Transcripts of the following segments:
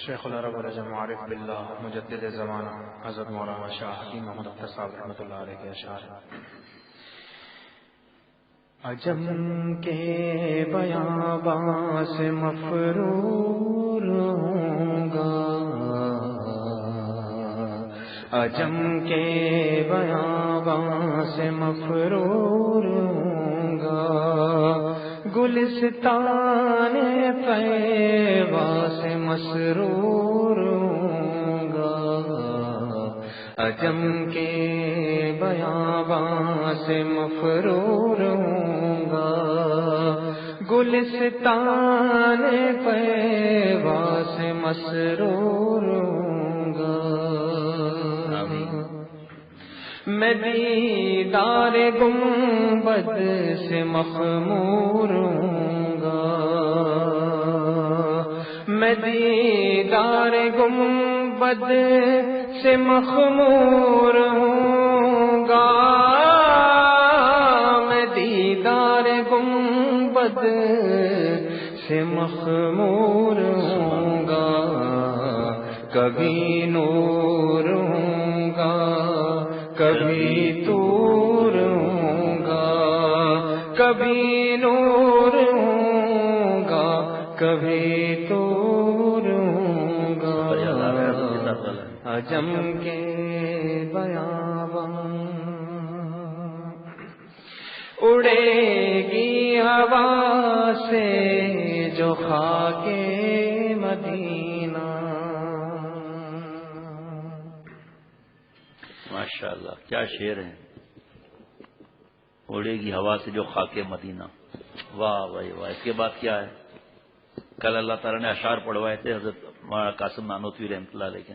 شیخ العرب العجم عارف باللہ مجدد زمانہ حضرت مولانا شاہ حکیم محمد اختر صاحب رحمۃ اللہ علیہ کے اشعار۔ عجم کے بیاباں سے مفرور ہوں گا، عجم کے بیاباں سے مفرور ہوں گا، گلستان طیبہ سے مسرور ہوں گا، عجم کے بیاباں سے مفرور ہوں گا، گلستان طیبہ سے مسرور ہوں گا، میں دیدار گنبد سے مخمور ہوں گا، میں دیدار گنبد سے مخمور ہوں گا، میں دیدار گنبد سے مخمور ہوں گا، کبھی نور ہوں گا کبھی تور ہوں گا، کبھی نور ہوں گا کبھی تور ہوں گا، عجم کے بیاباں اڑے گی ہوا سے جو خاک مدینہ۔ ماشاء اللہ، کیا شعر ہے، اڑے گی ہوا سے جو خاک مدینہ۔ واہ بھائی واہ، اس کے بعد کیا ہے؟ کل اللہ تعالیٰ نے اشعار پڑھوائے تھے حضرت مولانا قاسم نانوتوی رحمۃ اللہ علیہ کے،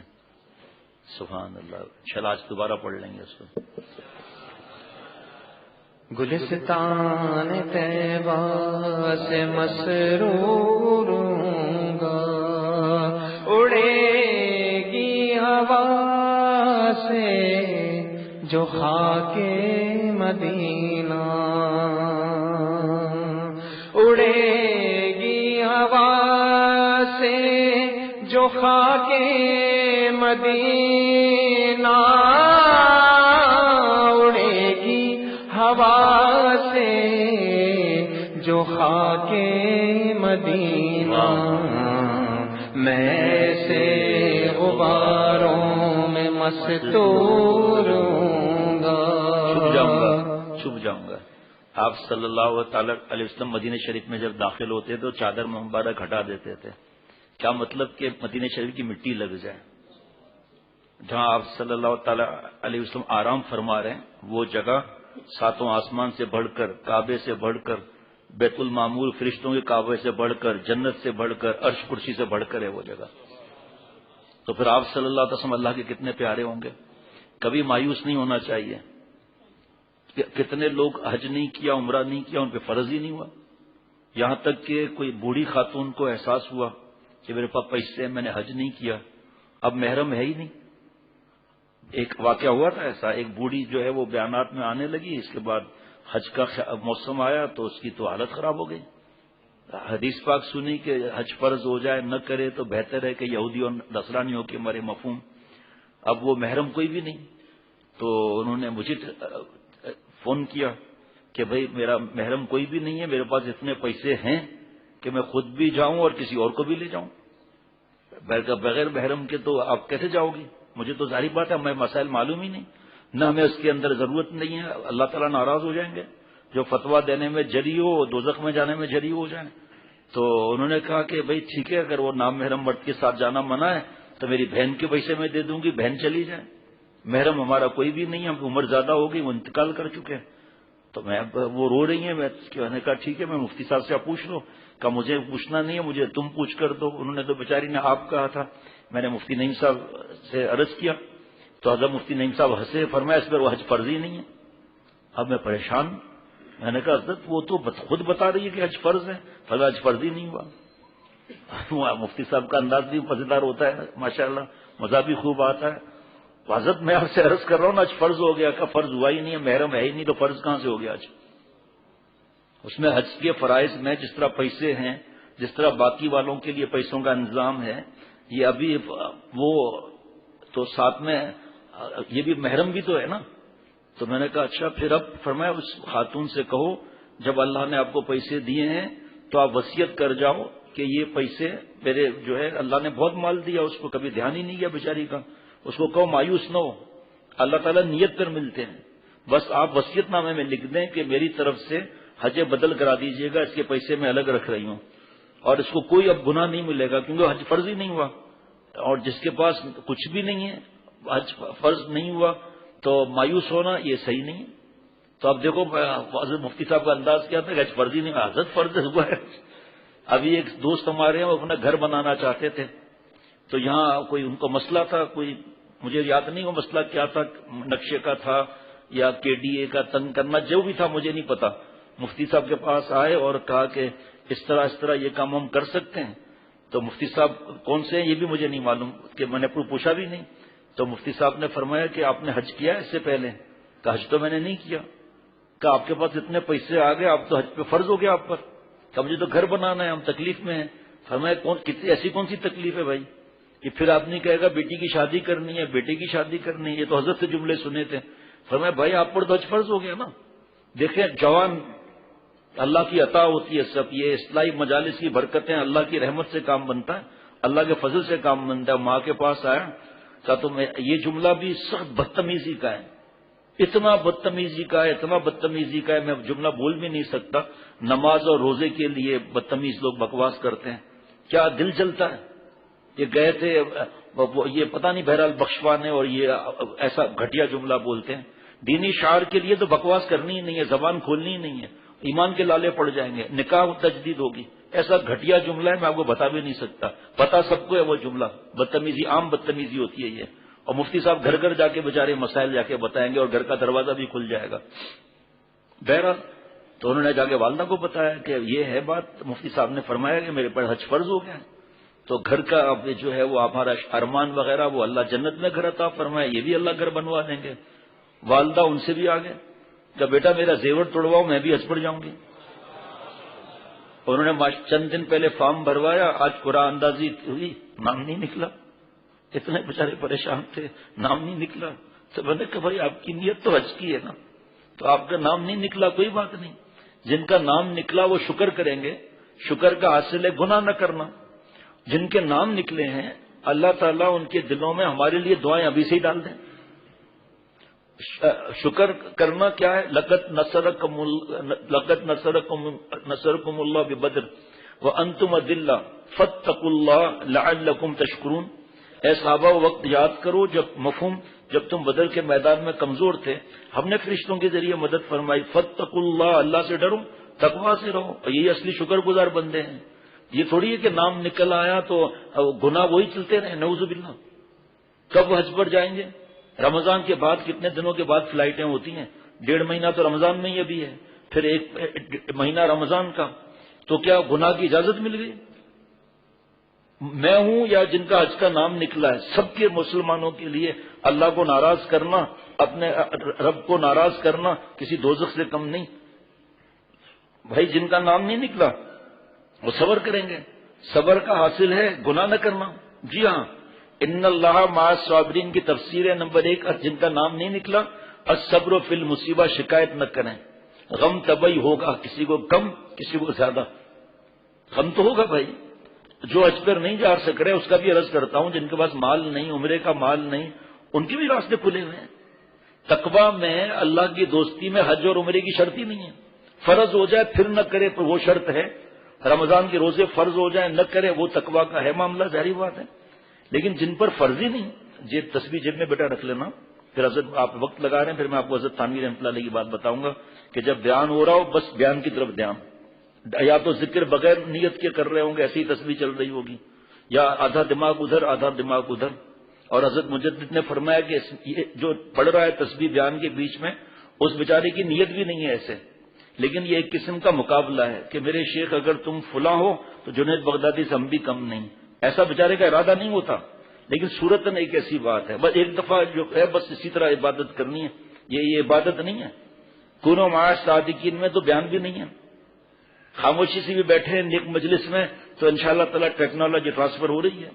سبحان اللہ، چل آج دوبارہ پڑھ لیں گے اس کو۔ گلستان طیبہ سے مسرور ہوں گا، اڑے گی ہوا سے جو خاک مدینہ، اڑے گی ہوا سے جو خاک مدینہ، اڑے گی ہوا سے جو خاک مدینہ، میں سے غباروں میں مستور ہوں گا، چھپ جاؤں گا۔ آپ صلی اللہ تعالی علیہ وسلم مدینہ شریف میں جب داخل ہوتے تو چادر مبارک ہٹا دیتے تھے، کیا مطلب کہ مدینہ شریف کی مٹی لگ جائے، جہاں آپ صلی اللہ تعالی علیہ وسلم آرام فرما رہے ہیں وہ جگہ ساتوں آسمان سے بڑھ کر، کعبے سے بڑھ کر، بیت المعمور فرشتوں کے کعبے سے بڑھ کر، جنت سے بڑھ کر، عرش کرسی سے بڑھ کر ہے وہ جگہ، تو پھر آپ صلی اللہ علیہ وسلم اللہ کے کتنے پیارے ہوں گے۔ کبھی مایوس نہیں ہونا چاہیے، کتنے لوگ حج نہیں کیا، عمرہ نہیں کیا، ان پہ فرض ہی نہیں ہوا، یہاں تک کہ کوئی بوڑھی خاتون کو احساس ہوا کہ میرے پاس پیسے ہیں، میں نے حج نہیں کیا، اب محرم ہے ہی نہیں۔ ایک واقعہ ہوا تھا ایسا، ایک بوڑھی جو ہے وہ بیانات میں آنے لگی، اس کے بعد حج کا موسم آیا تو اس کی تو حالت خراب ہو گئی، حدیث پاک سنی کہ حج فرض ہو جائے نہ کرے تو بہتر ہے کہ یہودی اور نصرانیوں کے مرے مفہوم، اب وہ محرم کوئی بھی نہیں، تو انہوں نے مجھے فون کیا کہ بھئی میرا محرم کوئی بھی نہیں ہے، میرے پاس اتنے پیسے ہیں کہ میں خود بھی جاؤں اور کسی اور کو بھی لے جاؤں، بغیر محرم کے تو آپ کیسے جاؤ گی؟ مجھے تو ظاہر بات ہے ہمیں مسائل معلوم ہی نہیں، نہ ہمیں اس کے اندر ضرورت نہیں ہے، اللہ تعالیٰ ناراض ہو جائیں گے، جو فتویٰ دینے میں جری ہو دوزخ میں جانے میں جری ہو جائیں۔ تو انہوں نے کہا کہ بھئی ٹھیک ہے، اگر وہ نام محرم مرد کے ساتھ جانا منع ہے تو میری بہن کے پیسے میں دے دوں گی، بہن چلی جائے، محرم ہمارا کوئی بھی نہیں ہے، ہم عمر زیادہ ہو گئی، وہ انتقال کر چکے، تو میں وہ رو رہی ہیں، میں نے کہا ٹھیک ہے میں مفتی صاحب سے آپ پوچھ لو، کہا مجھے پوچھنا نہیں ہے، مجھے تم پوچھ کر دو، انہوں نے تو بیچاری نے آپ کہا تھا، میں نے مفتی نعیم صاحب سے عرض کیا تو حضرت مفتی نعیم صاحب ہنسے، فرمایا اس پر وہ حج فرض ہی نہیں ہے۔ اب میں پریشان، میں نے کہا حضرت وہ تو خود بتا رہی ہے کہ حج فرض ہے، فرمایا حج فرض ہی نہیں ہوا۔ مفتی صاحب کا انداز بھی مزیدار ہوتا ہے ماشاءاللہ، مزہ بھی خوب آتا ہے۔ حضرت میں آپ سے عرض کر رہا ہوں نا حج فرض ہو گیا، کا فرض ہوا ہی نہیں ہے، محرم ہے ہی نہیں، تو فرض کہاں سے ہو گیا حج؟ اس میں حج کے فرائض میں جس طرح پیسے ہیں، جس طرح باقی والوں کے لیے پیسوں کا انتظام ہے، یہ ابھی وہ تو ساتھ میں یہ بھی محرم بھی تو ہے نا. تو میں نے کہا اچھا. پھر اب فرمایا اس خاتون سے کہو جب اللہ نے آپ کو پیسے دیے ہیں تو آپ وصیت کر جاؤ کہ یہ پیسے میرے جو ہے اللہ نے بہت مال دیا, اس کو کبھی دھیان ہی نہیں کیا بیچاری کا. اس کو کہو مایوس نہ ہو, اللہ تعالیٰ نیت پر ملتے ہیں. بس آپ وصیت نامے میں لکھ دیں کہ میری طرف سے حج بدل کرا دیجیے گا, اس کے پیسے میں الگ رکھ رہی ہوں, اور اس کو کوئی اب گناہ نہیں ملے گا کیونکہ حج فرض ہی نہیں ہوا. اور جس کے پاس کچھ بھی نہیں ہے, حج فرض نہیں ہوا, تو مایوس ہونا یہ صحیح نہیں. تو اب دیکھو حضرت مفتی صاحب کا انداز کیا تھا کہ حج فرض ہی نہیں ہوا, حضرت فرض ہوا ہے. ابھی ایک دوست ہمارے ہیں وہ اپنا گھر بنانا چاہتے تھے, تو یہاں کوئی ان کو مسئلہ تھا, کوئی مجھے یاد نہیں وہ مسئلہ کیا تھا, نقشے کا تھا یا KDA کا تنگ کرنا, جو بھی تھا مجھے نہیں پتا. مفتی صاحب کے پاس آئے اور کہا کہ اس طرح یہ کام ہم کر سکتے ہیں. تو مفتی صاحب کون سے ہیں یہ بھی مجھے نہیں معلوم, کہ میں نے پوچھا بھی نہیں. تو مفتی صاحب نے فرمایا کہ آپ نے حج کیا اس سے پہلے؟ کہ حج تو میں نے نہیں کیا. کہ آپ کے پاس اتنے پیسے آ گئے, آپ تو حج پہ فرض ہو گیا آپ پر. کہ مجھے تو گھر بنانا ہے, ہم تکلیف میں ہیں. فرمایا ایسی کون سی تکلیف ہے بھائی کہ پھر آپ نہیں کہے گا بیٹی کی شادی کرنی ہے, بیٹے کی شادی کرنی ہے. یہ تو حضرت سے جملے سنے تھے. فرمایا بھائی آپ پر تو حج فرض ہو گیا نا. دیکھیں جوان اللہ کی عطا ہوتی ہے سب, یہ اصلاحی مجالس کی برکتیں, اللہ کی رحمت سے کام بنتا ہے, اللہ کے فضل سے کام بنتا ہے. ماں کے پاس آیا کہ تو یہ جملہ بھی سخت بدتمیزی کا ہے, اتنا بدتمیزی کا ہے, اتنا بدتمیزی کا ہے, میں جملہ بول بھی نہیں سکتا. نماز اور روزے کے لیے بدتمیز لوگ بکواس کرتے ہیں, کیا دل جلتا ہے. یہ گئے تھے, یہ پتہ نہیں بہرحال بخشوانے, اور یہ ایسا گھٹیا جملہ بولتے ہیں. دینی شعار کے لیے تو بکواس کرنی ہی نہیں ہے, زبان کھولنی ہی نہیں ہے, ایمان کے لالے پڑ جائیں گے, نکاح تجدید ہوگی. ایسا گھٹیا جملہ ہے میں آپ کو بتا بھی نہیں سکتا, پتا سب کو ہے وہ جملہ. بدتمیزی عام بدتمیزی ہوتی ہے یہ. اور مفتی صاحب گھر گھر جا کے بیچارے مسائل جا کے بتائیں گے, اور گھر کا دروازہ بھی کھل جائے گا. بہرحال تو انہوں نے جا کے والدہ کو بتایا کہ یہ ہے بات. مفتی صاحب نے فرمایا کہ میرے پر حج فرض ہو گیا. تو گھر کا اب جو ہے وہ ہمارا ارمان وغیرہ وہ اللہ جنت میں گھر عطا فرمایا, یہ بھی اللہ گھر بنوا دیں گے. والدہ ان سے بھی آگے کہ بیٹا میرا زیور توڑواؤ, میں بھی حج پر جاؤں گی. انہوں نے چند دن پہلے فارم بھروایا, آج قرآن اندازی ہوئی, نام نہیں نکلا. اتنے بیچارے پریشان تھے, نام نہیں نکلا. تو میں نے کہا بھائی آپ کی نیت تو حج کی ہے نا, تو آپ کا نام نہیں نکلا کوئی بات نہیں. جن کا نام نکلا وہ شکر کریں گے, شکر کا حاصل ہے گناہ نہ کرنا. جن کے نام نکلے ہیں اللہ تعالیٰ ان کے دلوں میں ہمارے لیے دعائیں ابھی سے ہی ڈال دیں. شکر کرنا کیا ہے؟ لقد نصرکم اللہ ببدر وانتم اذلہ فاتقوا اللہ لعلکم تشکرون. اے صحابہ وقت یاد کرو جب تم بدر کے میدان میں کمزور تھے, ہم نے فرشتوں کے ذریعے مدد فرمائی. فاتقوا اللہ, اللہ سے ڈرو, تقویٰ سے رہو. یہی اصلی شکر گزار بندے ہیں. یہ تھوڑی ہے کہ نام نکل آیا تو گناہ وہی چلتے رہے, نعوذ باللہ. کب حج پر جائیں گے؟ رمضان کے بعد کتنے دنوں کے بعد فلائٹیں ہوتی ہیں, 1.5 مہینہ تو رمضان میں ہی ابھی ہے, پھر 1 مہینہ رمضان کا. تو کیا گناہ کی اجازت مل گئی؟ میں ہوں یا جن کا حج کا نام نکلا ہے, سب کے مسلمانوں کے لیے اللہ کو ناراض کرنا, اپنے رب کو ناراض کرنا کسی دوزخ سے کم نہیں. بھائی جن کا نام نہیں نکلا وہ صبر کریں گے, صبر کا حاصل ہے گناہ نہ کرنا. جی ہاں, ان اللہ مع الصابرین کی تفسیر ہے نمبر 1, جن کا نام نہیں نکلا الصبر فی المصیبہ, شکایت نہ کریں. غم طبعی ہوگا, کسی کو کم کسی کو زیادہ, غم تو ہوگا بھائی. جو حج پر نہیں جا سک رہے اس کا بھی عرض کرتا ہوں, جن کے پاس مال نہیں, عمرے کا مال نہیں, ان کے بھی راستے کھلے ہوئے ہیں. تقویٰ میں اللہ کی دوستی میں حج اور عمرے کی شرط ہی نہیں ہے. فرض ہو جائے پھر نہ کرے تو وہ شرط ہے. رمضان کے روزے فرض ہو جائیں نہ کرے وہ تقویٰ کا ہے معاملہ, ظاہری بات ہے. لیکن جن پر فرض ہی نہیں, یہ تسبیح جیب میں بیٹا رکھ لینا. پھر حضرت آپ وقت لگا رہے ہیں, پھر میں آپ کو حضرت تھانوی رحمۃ اللہ علیہ کی بات بتاؤں گا کہ جب بیان ہو رہا ہو بس بیان کی طرف دھیان, یا تو ذکر بغیر نیت کے کر رہے ہوں گے, ایسی تسبیح چل رہی ہوگی, یا آدھا دماغ ادھر آدھا دماغ ادھر. اور حضرت مجدد نے فرمایا کہ یہ جو پڑھ رہا ہے تسبیح بیان کے بیچ میں, اس بیچارے کی نیت بھی نہیں ہے ایسے, لیکن یہ ایک قسم کا مقابلہ ہے کہ میرے شیخ اگر تم فلاں ہو تو جنید بغدادی سے ہم بھی کم نہیں. ایسا بیچارے کا ارادہ نہیں ہوتا, لیکن صورتاً ایک ایسی بات ہے, بس ایک دفعہ جو ہے بس اسی طرح عبادت کرنی ہے. یہ عبادت نہیں ہے. کونوا مع الصادقین میں تو بیان بھی نہیں ہے. خاموشی سے بھی بیٹھے ہیں نیک مجلس میں تو انشاءاللہ تعالی ٹیکنالوجی ٹرانسفر ہو رہی ہے.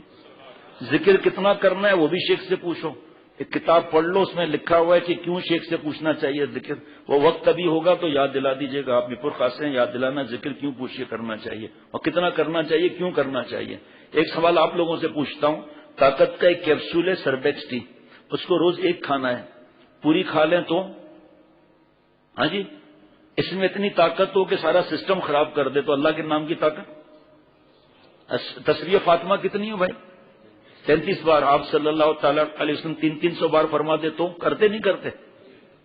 ذکر کتنا کرنا ہے وہ بھی شیخ سے پوچھو. ایک کتاب پڑھ لو، اس میں لکھا ہوا ہے کہ کیوں شیخ سے پوچھنا چاہیے ذکر. وہ وقت ابھی ہوگا تو یاد دلا دیجیے گا، آپ بھی پرخاص ہیں یاد دلانا ذکر کیوں پوچھ کے کرنا چاہیے اور کتنا کرنا چاہیے، کیوں کرنا چاہیے. ایک سوال آپ لوگوں سے پوچھتا ہوں، طاقت کا ایک کیپسول ہے سربیکس ٹی، اس کو روز ایک کھانا ہے، پوری کھا لیں تو ہاں جی اس میں اتنی طاقت ہو کہ سارا سسٹم خراب کر دے، تو اللہ کے نام کی طاقت. تسبیح فاطمہ کتنی ہو بھائی؟ 33 بار. آپ صلی اللہ تعالی علیہ وسلم 300 بار فرما دے تو کرتے نہیں کرتے.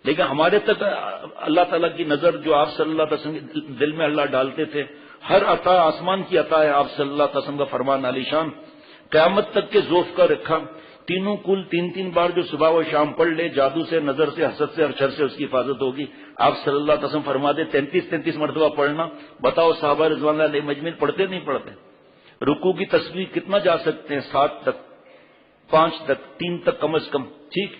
لیکن ہمارے تک اللہ تعالیٰ کی نظر جو آپ صلی اللہ علیہ وسلم کے دل میں اللہ ڈالتے تھے، ہر عطا آسمان کی عطا ہے. آپ صلی اللہ علیہ وسلم کا فرمان علی شان قیامت تک کے ذوف کا رکھا. تینوں کل 3 بار جو صبح و شام پڑھ لے، جادو سے، نظر سے، حسد سے اور شر سے اس کی حفاظت ہوگی. آپ صلی اللہ علیہ وسلم فرما دے 33 مرتبہ پڑھنا. بتاؤ صحابہ رضوان اللہ علیہ مجمعین پڑھتے نہیں پڑھتے؟ رکوع کی تسبیح کتنا جا سکتے ہیں؟ 7 تک، 5 تک، 3 تک کم از کم. ٹھیک،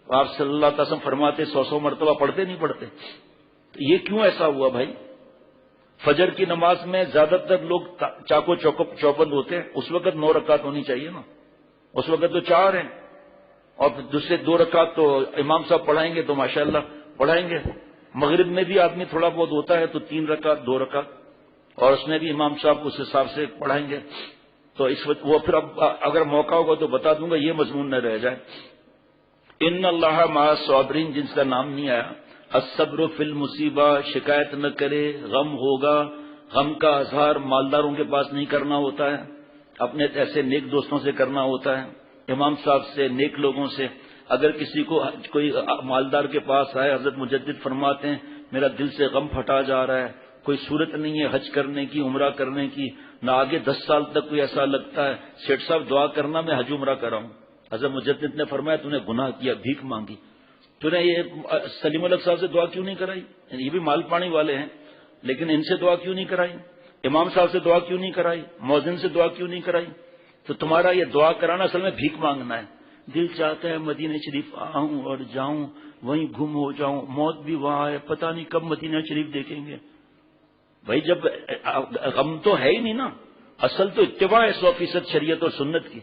آپ صلی اللہ علیہ وسلم فرماتے 100 مرتبہ پڑھتے نہیں پڑھتے. تو یہ کیوں ایسا ہوا بھائی؟ فجر کی نماز میں زیادہ تر لوگ چاکو چوبند ہوتے ہیں، اس وقت 9 رکعت ہونی چاہیے نا، اس وقت تو 4 ہیں، اور دوسرے 2 رکعت تو امام صاحب پڑھائیں گے تو ماشاءاللہ پڑھائیں گے. مغرب میں بھی آدمی تھوڑا بہت ہوتا ہے تو 3 رکعت 2 رکعت، اور اس میں بھی امام صاحب اس حساب سے پڑھائیں گے. تو اس وقت وہ پھر اب اگر موقع ہوگا تو بتا دوں گا، یہ مضمون نہ رہ جائے. ان اللہ مع الصابرین جن کا نام نہیں آیا. الصبر فی المصیبہ، شکایت نہ کرے، غم ہوگا. غم کا اظہار مالداروں کے پاس نہیں کرنا ہوتا ہے، اپنے ایسے نیک دوستوں سے کرنا ہوتا ہے، امام صاحب سے، نیک لوگوں سے. اگر کسی کو کوئی مالدار کے پاس آئے، حضرت مجدد فرماتے ہیں میرا دل سے غم پھٹا جا رہا ہے، کوئی صورت نہیں ہے حج کرنے کی، عمرہ کرنے کی، نہ آگے 10 سال تک کوئی ایسا لگتا ہے، سیٹھ صاحب دعا کرنا میں حج عمرہ کر رہا ہوں. حضرت مجدد نے فرمایا تو نے گناہ کیا، بھیک مانگی، تو نے یہ سلیم الحق صاحب سے دعا کیوں نہیں کرائی؟ یہ بھی مال پانی والے ہیں، لیکن ان سے دعا کیوں نہیں کرائی؟ امام صاحب سے دعا کیوں نہیں کرائی؟ مؤذن سے دعا کیوں نہیں کرائی؟ تو تمہارا یہ دعا کرانا اصل میں بھیک مانگنا ہے. دل چاہتا ہے مدینہ شریف آؤں اور جاؤں، وہیں گم ہو جاؤں، موت بھی وہاں ہے، پتہ نہیں کب مدینہ شریف دیکھیں گے. بھائی جب غم تو ہے ہی نہیں نا، اصل تو اتباع ہے 100% شریعت اور سنت کی.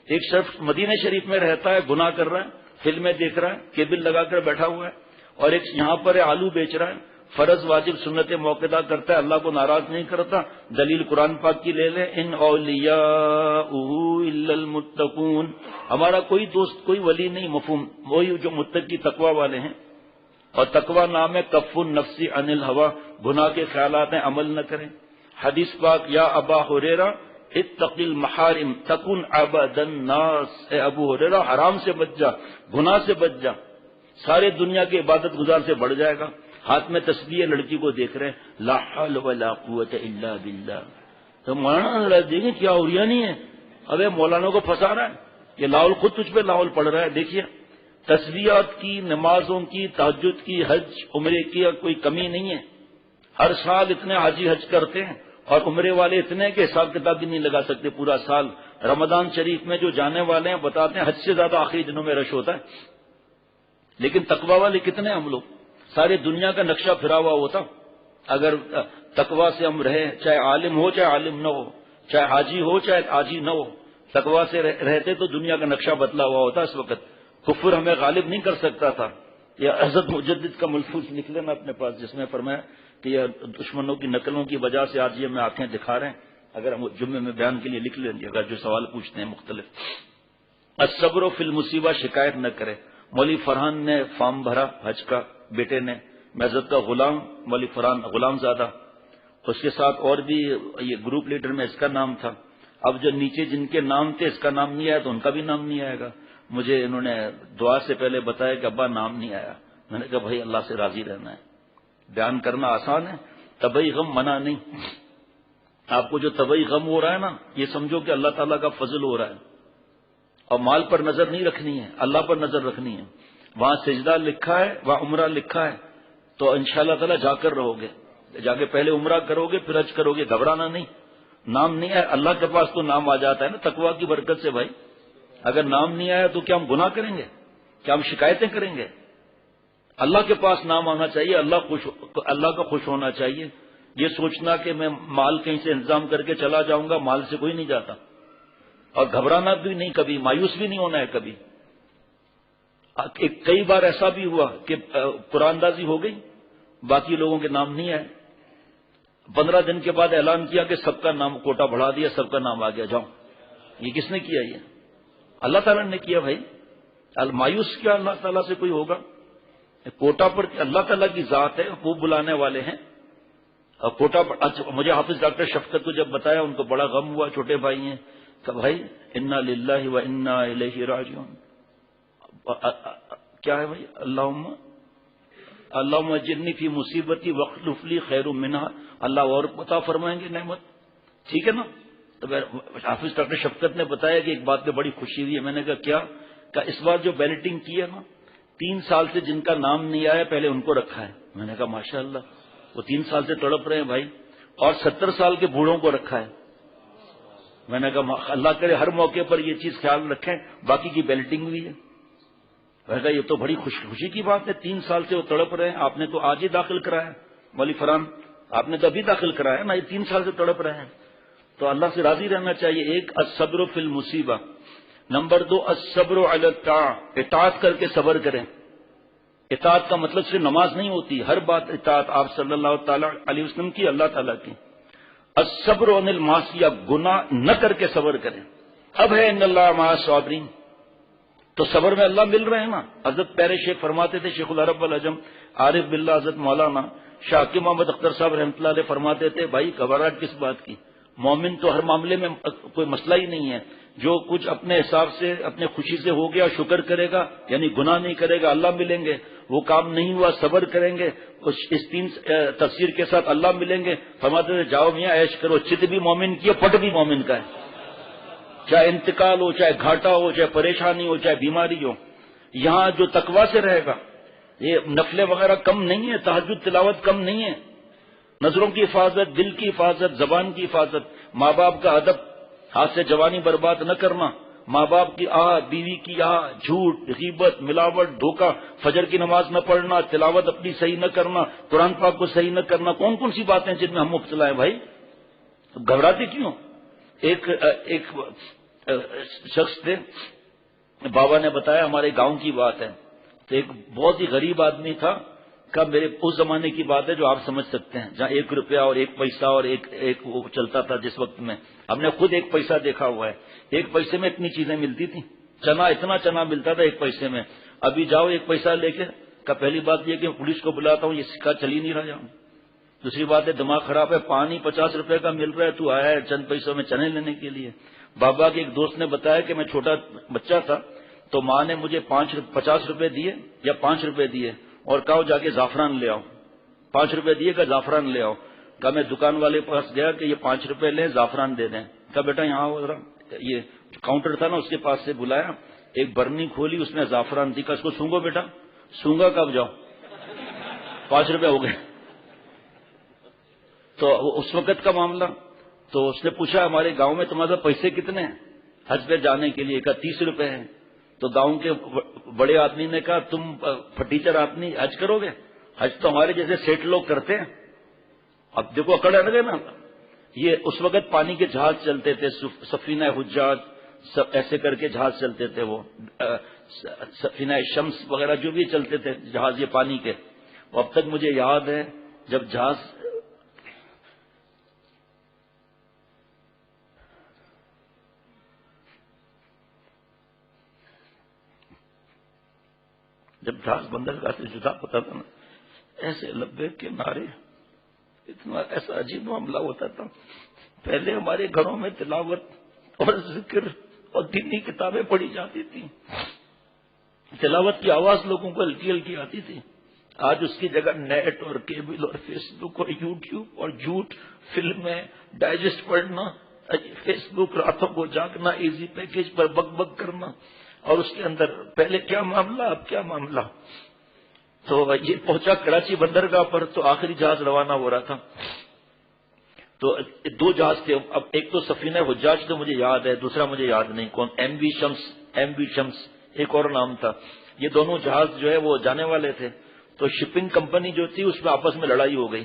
ایک شخص مدینہ شریف میں رہتا ہے، گناہ کر رہا ہے، فلمیں دیکھ رہا ہے، کیبل لگا کر بیٹھا ہوا ہے، اور ایک یہاں پر آلو بیچ رہا ہے، فرض واجب سنت موقع کرتا ہے، اللہ کو ناراض نہیں کرتا. دلیل قرآن پاک کی لے لیں، ان اولیاءہ الا المتقون، ہمارا کوئی دوست کوئی ولی نہیں، مفہوم وہی جو متقی تقوی والے ہیں. اور تقوی نام ہے کف النفس عن الہوی، گناہ کے خیالات ہیں عمل نہ کریں. حدیث پاک یا ابا ہریرہ اتق المحارم تکن عبد الناس، اے ابو ہریرہ حرام سے بچ جا، گناہ سے بچ جا، سارے دنیا کے عبادت گزار سے بڑھ جائے گا. ہاتھ میں تسبیح، لڑکی کو دیکھ رہے ہیں، لا حول ولا قوت الا باللہ. تو مولانا دیکھیں کیا اوریا نہیں ہے، ابے مولانا کو پھنسا رہا ہے، یہ لاہور خود تجھ پہ لاہور پڑھ رہا ہے. دیکھیے تسبیحات کی، نمازوں کی، تہجد کی، حج عمرے کی کوئی کمی نہیں ہے. ہر سال اتنے حاجی حج کرتے ہیں اور عمرے والے اتنے کہ حساب کتاب بھی نہیں لگا سکتے پورا سال. رمضان شریف میں جو جانے والے ہیں بتاتے ہیں حج سے زیادہ آخری دنوں میں رش ہوتا ہے. لیکن تقوی والے کتنے ہم لوگ، سارے دنیا کا نقشہ پھرا ہوا ہوتا. اگر تقوی سے ہم رہے، چاہے عالم ہو چاہے عالم نہ ہو، چاہے حاجی ہو چاہے حاجی نہ ہو، تقوی سے رہتے تو دنیا کا نقشہ بدلا ہوا ہوتا. اس وقت کفر ہمیں غالب نہیں کر سکتا تھا. یہ حضرت مجدد کا ملفوظ لکھ لینا اپنے پاس، جس میں فرمایا کہ یہ دشمنوں کی نقلوں کی وجہ سے آج یہ ہمیں آنکھیں دکھا رہے ہیں. اگر ہم جمعے میں بیان کے لیے لکھ لیں گے، اگر جو سوال پوچھتے ہیں مختلف. الصبر فی المصیبہ، شکایت نہ کرے. مولوی فرحان نے فارم بھرا حج کا، بیٹے نے، معزت کا غلام مولوی فرحان غلام زادہ، اس کے ساتھ اور بھی یہ گروپ لیڈر میں اس کا نام تھا. اب جو نیچے جن کے نام تھے اس کا نام نہیں آیا تو ان کا بھی نام نہیں آئے گا. مجھے انہوں نے دعا سے پہلے بتایا کہ ابا نام نہیں آیا. میں نے کہا بھائی اللہ سے راضی رہنا ہے، بیان کرنا آسان ہے، طبعی غم منع نہیں. آپ کو جو طبعی غم ہو رہا ہے نا، یہ سمجھو کہ اللہ تعالیٰ کا فضل ہو رہا ہے. اور مال پر نظر نہیں رکھنی ہے، اللہ پر نظر رکھنی ہے. وہاں سجدہ لکھا ہے، وہاں عمرہ لکھا ہے، تو انشاءاللہ تعالیٰ جا کر رہو گے. جا کے پہلے عمرہ کرو گے پھر حج کرو گے، گھبرانا نہیں. نام نہیں ہے، اللہ کے پاس تو نام آ جاتا ہے نا تقویٰ کی برکت سے. بھائی اگر نام نہیں آیا تو کیا ہم گناہ کریں گے؟ کیا ہم شکایتیں کریں گے؟ اللہ کے پاس نام آنا چاہیے، اللہ کا خوش ہونا چاہیے. یہ سوچنا کہ میں مال کہیں سے انتظام کر کے چلا جاؤں گا، مال سے کوئی نہیں جاتا. اور گھبرانا بھی نہیں کبھی، مایوس بھی نہیں ہونا ہے کبھی. کئی بار ایسا بھی ہوا کہ قرآن دازی ہو گئی، باقی لوگوں کے نام نہیں آئے. 15 دن کے بعد اعلان کیا کہ سب کا نام کوٹا بڑھا دیا، سب کا نام آ گیا، جاؤ. یہ کس نے کیا؟ یہ اللہ تعالیٰ نے کیا بھائی. مایوس کیا اللہ تعالیٰ سے کوئی ہوگا؟ کوٹا پر اللہ تعالیٰ کی ذات ہے، وہ بلانے والے ہیں. اور کوٹا پر مجھے حافظ ڈاکٹر شفقت کو جب بتایا، ان کو بڑا غم ہوا، چھوٹے بھائی ہیں، کہ بھائی انا للہ و انا الیہ راجعون. کیا ہے بھائی؟ اللہم اجرنی فی مصیبتی واخلف لی خیر منہا. اللہ اور عطا فرمائیں گے نعمت، ٹھیک ہے نا. تو حافظ ڈاکٹر شفقت نے بتایا کہ ایک بات پہ بڑی خوشی ہوئی ہے. میں نے کہا کیا؟ کہ اس بار جو بیلٹنگ کی ہے نا، 3 سال سے جن کا نام نہیں آیا پہلے ان کو رکھا ہے. میں نے کہا ماشاءاللہ، وہ 3 سال سے تڑپ رہے ہیں بھائی. اور 70 سال کے بوڑھوں کو رکھا ہے. میں نے کہا اللہ کرے ہر موقع پر یہ چیز خیال رکھیں. باقی کی بیلٹنگ ہوئی ہے. میں نے کہا یہ تو بڑی خوشی کی بات ہے. 3 سال سے وہ تڑپ رہے ہیں. آپ نے تو آج ہی داخل کرایا مولوی فرحان، آپ نے تو ابھی داخل کرایا نا. یہ 3 سال سے تڑپ رہے ہیں. تو اللہ سے راضی رہنا چاہیے. ایک الصبر فی المصیبہ، نمبر 2 الصبر علی الطاعہ، اطاعت کر کے صبر کریں. اطاعت کا مطلب صرف نماز نہیں ہوتی، ہر بات اطاعت آپ صلی اللہ تعالی علیہ وسلم کی، اللہ تعالیٰ کی. الصبر عن المعصیہ، گناہ نہ کر کے صبر کریں. اب ہے ان اللہ مع الصابرین، تو صبر میں اللہ مل رہے ہیں نا. حضرت پیارے شیخ فرماتے تھے، شیخ العرب والعجم عارف باللہ حضرت مولانا شاہ حکیم محمد اختر صاحب رحمۃ اللہ علیہ فرماتے تھے، بھائی گھبراہٹ کس بات کی؟ مومن تو ہر معاملے میں کوئی مسئلہ ہی نہیں ہے. جو کچھ اپنے حساب سے اپنے خوشی سے ہو گیا شکر کرے گا، یعنی گناہ نہیں کرے گا، اللہ ملیں گے. وہ کام نہیں ہوا صبر کریں گے، اس 3 تفسیر کے ساتھ اللہ ملیں گے. فرماتے تھے جاؤ میاں عیش کرو. چت بھی مومن کی ہے، پٹ بھی مومن کا ہے. چاہے انتقال ہو، چاہے گھاٹا ہو، چاہے پریشانی ہو، چاہے بیماری ہو. یہاں جو تقویٰ سے رہے گا، یہ نفلیں وغیرہ کم نہیں ہے، تہجد تلاوت کم نہیں ہے. نظروں کی حفاظت، دل کی حفاظت، زبان کی حفاظت، ماں باپ کا ادب، ہاتھ سے جوانی برباد نہ کرنا. ماں باپ کی بیوی کی جھوٹ، غیبت، ملاوٹ، دھوکہ، فجر کی نماز نہ پڑھنا، تلاوت اپنی صحیح نہ کرنا، قرآن پاک کو صحیح نہ کرنا. کون کون سی باتیں جن میں ہم مبتلا ہیں بھائی؟ گھبراتے کیوں؟ ایک شخص تھے، بابا نے بتایا، ہمارے گاؤں کی بات ہے. تو ایک بہت ہی غریب آدمی تھا، کا میرے اس زمانے کی بات ہے جو آپ سمجھ سکتے ہیں، جہاں 1 روپیہ اور 1 پیسہ اور ایک وہ چلتا تھا. جس وقت میں ہم نے خود 1 پیسہ دیکھا ہوا ہے. 1 پیسے میں اتنی چیزیں ملتی تھیں. چنا، اتنا چنا ملتا تھا 1 پیسے میں. ابھی جاؤ 1 پیسہ لے کے، کا پہلی بات یہ کہ پولیس کو بلاتا ہوں، یہ سکہ چل ہی نہیں رہا جاؤں. دوسری بات ہے دماغ خراب ہے، پانی 50 روپے کا مل رہا ہے، تو آیا ہے چند پیسوں میں چنے لینے کے لیے. بابا کے ایک دوست نے بتایا کہ میں چھوٹا بچہ تھا تو ماں نے مجھے 50 روپے دیے یا 5 روپے دیے اور کہا جا کے زعفران لے آؤ. 5 روپے دیے کہ زعفران لے آؤ. کہا میں دکان والے پاس گیا کہ یہ 5 روپے لیں، زعفران دے دیں. کہا بیٹا یہاں ہو ذرا. یہ کاؤنٹر تھا نا، اس کے پاس سے بلایا، ایک برنی کھولی، اس میں زعفران دی. کہا اس کو سونگو بیٹا. سونگا کب؟ جاؤ 5 روپے ہو گئے. تو اس وقت کا معاملہ. تو اس نے پوچھا ہمارے گاؤں میں تمہارے پیسے کتنے ہیں حج پہ جانے کے لیے؟ کہا 30 روپے ہیں. تو گاؤں کے بڑے آدمی نے کہا تم پھٹیچر آدمی حج کرو گے؟ حج تو ہمارے جیسے سیٹ لوگ کرتے ہیں. اب دیکھو اکڑ اڑ گئے نا. یہ اس وقت پانی کے جہاز چلتے تھے، سفینہ حجاج ایسے کر کے جہاز چلتے تھے، وہ سفینہ شمس وغیرہ جو بھی چلتے تھے جہاز یہ پانی کے. اب تک مجھے یاد ہے جب جہاز بندرگاہ سے جدا ہوتا تھا نا، ایسے لبیک کے نعرے، اتنا ایسا عجیب معاملہ ہوتا تھا. پہلے ہمارے گھروں میں تلاوت اور ذکر اور دینی کتابیں پڑھی جاتی تھیں. تلاوت کی آواز لوگوں کو ہلکی ہلکی آتی تھی. آج اس کی جگہ نیٹ اور کیبل اور فیس بک اور یوٹیوب اور جھوٹ فلمیں ڈائجسٹ پڑھنا، فیس بک راتوں کو جاگنا، ایزی پیکج پر بک بک کرنا، اور اس کے اندر پہلے کیا معاملہ اب کیا معاملہ. تو یہ پہنچا کراچی بندرگاہ پر تو آخری جہاز روانہ ہو رہا تھا. تو 2 جہاز تھے. اب ایک تو سفینہ حجاج تو مجھے یاد ہے، دوسرا مجھے یاد نہیں کون، ایم بی شمس ایک اور نام تھا. یہ دونوں جہاز جو ہے وہ جانے والے تھے. تو شپنگ کمپنی جو تھی اس میں آپس میں لڑائی ہو گئی.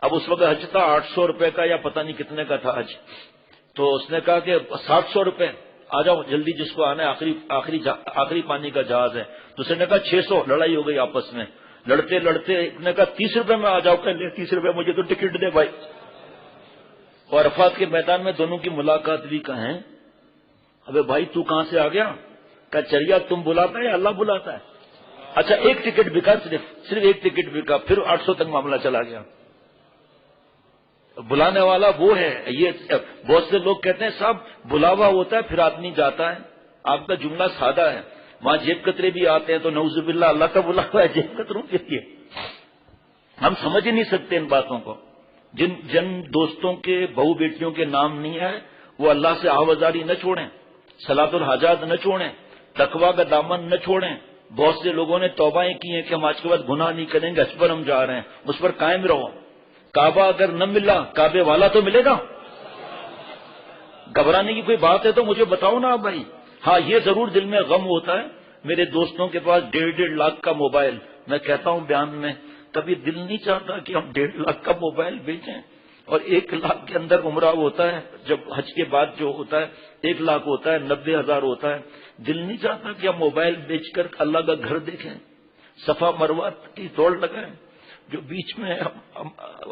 اب اس وقت حج تھا 800 روپے کا یا پتہ نہیں کتنے کا تھا حج. تو اس نے کہا کہ 700 روپے، آ جاؤ جلدی جس کو آنا ہے، آخری پانی کا جہاز ہے. تو اس نے کہا 600. لڑائی ہو گئی آپس میں، لڑتے لڑتے ایک نے کہا 30 روپے میں آ جاؤ. کہ لے 30 روپے مجھے تو ٹکٹ دے بھائی. اور عرفات کے میدان میں دونوں کی ملاقات بھی کہیں. ابے بھائی تو کہاں سے آ گیا؟ کہ چریا تم بلاتا ہے یا اللہ بلاتا ہے؟ اچھا ایک ٹکٹ بکا، صرف ایک ٹکٹ بکا، پھر 800 تک معاملہ چلا گیا. بلانے والا وہ ہے. یہ بہت سے لوگ کہتے ہیں صاحب بلاوا ہوتا ہے پھر آدمی جاتا ہے. آپ کا جملہ سادہ ہے. وہاں جیب کترے بھی آتے ہیں تو نعوذ باللہ اللہ کا بلاوا ہے جیب کتروں کے لیے. ہم سمجھ ہی نہیں سکتے ان باتوں کو. جن دوستوں کے بہو بیٹیوں کے نام نہیں ہے وہ اللہ سے آوازاری نہ چھوڑیں، صلاۃ الحاجات نہ چھوڑیں، تقویٰ کا دامن نہ چھوڑیں. بہت سے لوگوں نے توبائیں کی ہیں کہ ہم آج کے بعد گناہ نہیں کریں گے، اس پر ہم جا رہے ہیں. اس پر قائم رہو. کعبہ اگر نہ ملا کعبے والا تو ملے گا. گھبرانے کی کوئی بات ہے تو مجھے بتاؤ نا بھائی. ہاں یہ ضرور دل میں غم ہوتا ہے. میرے دوستوں کے پاس 1.5 لاکھ کا موبائل. میں کہتا ہوں بیان میں، کبھی دل نہیں چاہتا کہ ہم 1.5 لاکھ کا موبائل بیچیں. اور 1 لاکھ کے اندر عمرہ ہوتا ہے، جب حج کے بعد جو ہوتا ہے 1 لاکھ ہوتا ہے، 90,000 ہوتا ہے. دل نہیں چاہتا کہ ہم موبائل بیچ کر اللہ کا گھر دیکھیں، صفا مروہ کی دوڑ لگائیں. جو بیچ میں